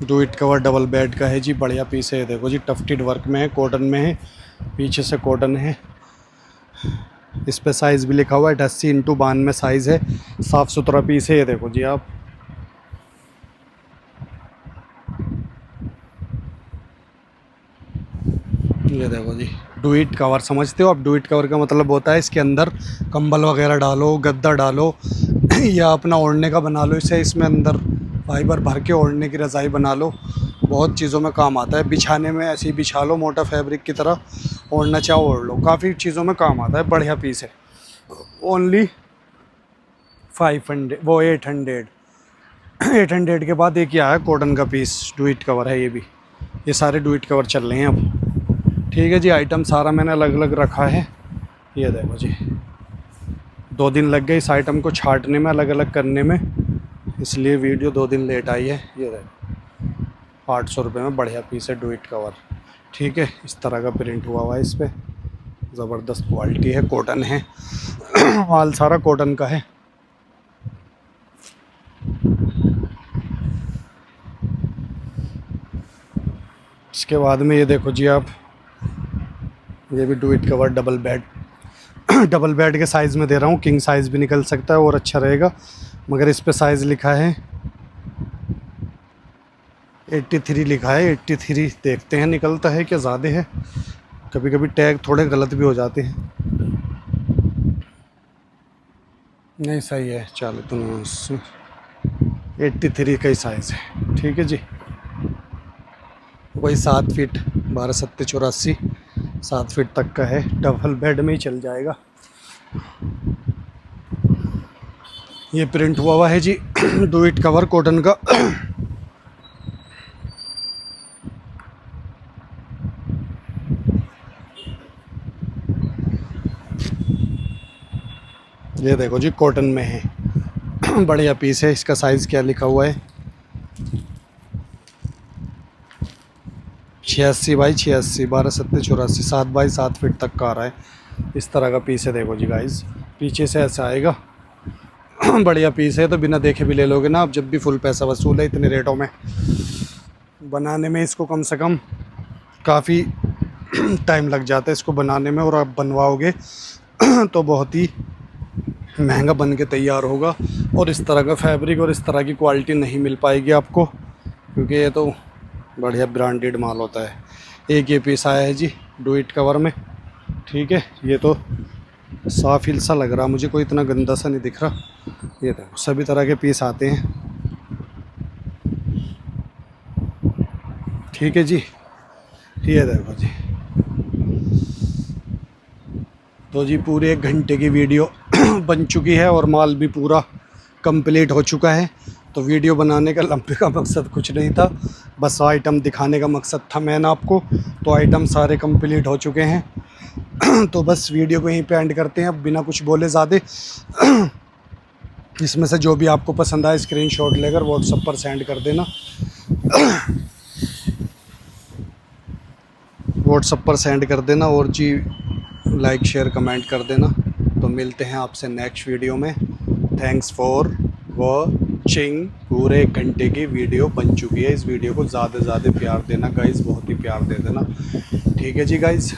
Do it cover double bed का है जी, बढ़िया पीस है। देखो जी टफ्टेड वर्क में है, कॉटन में है, पीछे से कॉटन है। इस पे साइज़ भी लिखा हुआ है, 88x92 साइज़ है, साफ़ सुथरा पीस है। ये देखो जी आप, ये देखो जी डू इट कवर समझते हो आप। डू इट कवर का मतलब होता है इसके अंदर कंबल वगैरह डालो, गद्दा डालो या अपना ओढ़ने का बना लो इसे, इसमें अंदर फाइबर भर के ओढ़ने की रज़ाई बना लो, बहुत चीज़ों में काम आता है। बिछाने में ऐसे ही बिछा लो मोटा फैब्रिक की तरह, ओढ़ना चाहो ओढ़ लो, काफ़ी चीज़ों में काम आता है। बढ़िया पीस है, ओनली 500, वो 800। 800 के बाद एक ही आया कॉटन का पीस, डू इट कवर है ये भी। ये सारे डू इट कवर चल रहे हैं अब। ठीक है जी, आइटम सारा मैंने अलग अलग रखा है। ये देखो जी 2 दिन लग गए इस आइटम को छांटने में, अलग अलग करने में, इसलिए वीडियो 2 दिन लेट आई है। ये देखो 800 रुपये में बढ़िया पीस है डू इट कवर। ठीक है, इस तरह का प्रिंट हुआ हुआ है इस पर, ज़बरदस्त क्वालिटी है, कॉटन है माल सारा कॉटन का है। इसके बाद में ये देखो जी आप, ये भी do it cover double bed double bed के साइज़ में दे रहा हूँ, किंग साइज़ भी निकल सकता है और अच्छा रहेगा, मगर इस पे साइज़ लिखा है 83 लिखा है। 83 देखते हैं निकलता है क्या ज़्यादा है, कभी कभी टैग थोड़े गलत भी हो जाते हैं। नहीं सही है, चलो तो 83 का ही साइज़ है। ठीक है जी, वही 7 फीट 12 7 84, 7 फीट तक का है, डबल बेड में ही चल जाएगा। ये प्रिंट हुआ है जी डू इट कवर कॉटन का। ये देखो जी कॉटन में है बढ़िया पीस है। इसका साइज़ क्या लिखा हुआ है, 86 बाई 86, 12 7 84, 7 बाई 7 फीट तक का आ रहा है। इस तरह का पीस है। देखो जी गाइस, पीछे से ऐसा आएगा बढ़िया पीस है, तो बिना देखे भी ले लोगे ना आप, जब भी फुल पैसा वसूल है इतने रेटों में। बनाने में इसको कम से कम काफ़ी टाइम लग जाता है इसको बनाने में, और आप बनवाओगे तो बहुत ही महंगा बन के तैयार होगा, और इस तरह का फैब्रिक और इस तरह की क्वालिटी नहीं मिल पाएगी आपको, क्योंकि ये तो बढ़िया ब्रांडेड माल होता है। एक ये पीस आया है जी डू इट कवर में। ठीक है, ये तो साफ हिल सा लग रहा मुझे, कोई इतना गंदा सा नहीं दिख रहा। ये देखो सभी तरह के पीस आते हैं। ठीक है जी, ये देखो जी, तो जी पूरे 1 घंटे की वीडियो बन चुकी है और माल भी पूरा कंप्लीट हो चुका है। तो वीडियो बनाने का लंबे का मकसद कुछ नहीं था, बस आइटम दिखाने का मकसद था मैंने आपको। तो आइटम सारे कंप्लीट हो चुके हैं तो बस वीडियो को यहीं पे एंड करते हैं, अब बिना कुछ बोले ज़्यादा। इसमें से जो भी आपको पसंद आए स्क्रीनशॉट लेकर व्हाट्सएप पर सेंड कर देना व्हाट्सएप पर सेंड कर देना, और जी लाइक शेयर कमेंट कर देना। तो मिलते हैं आपसे नेक्स्ट वीडियो में। थैंक्स फॉर चिंग पूरे 1 घंटे की वीडियो बन चुकी है। इस वीडियो को ज़्यादा से ज़्यादा प्यार देना गाइज़, बहुत ही प्यार दे देना। ठीक है जी गाइज़।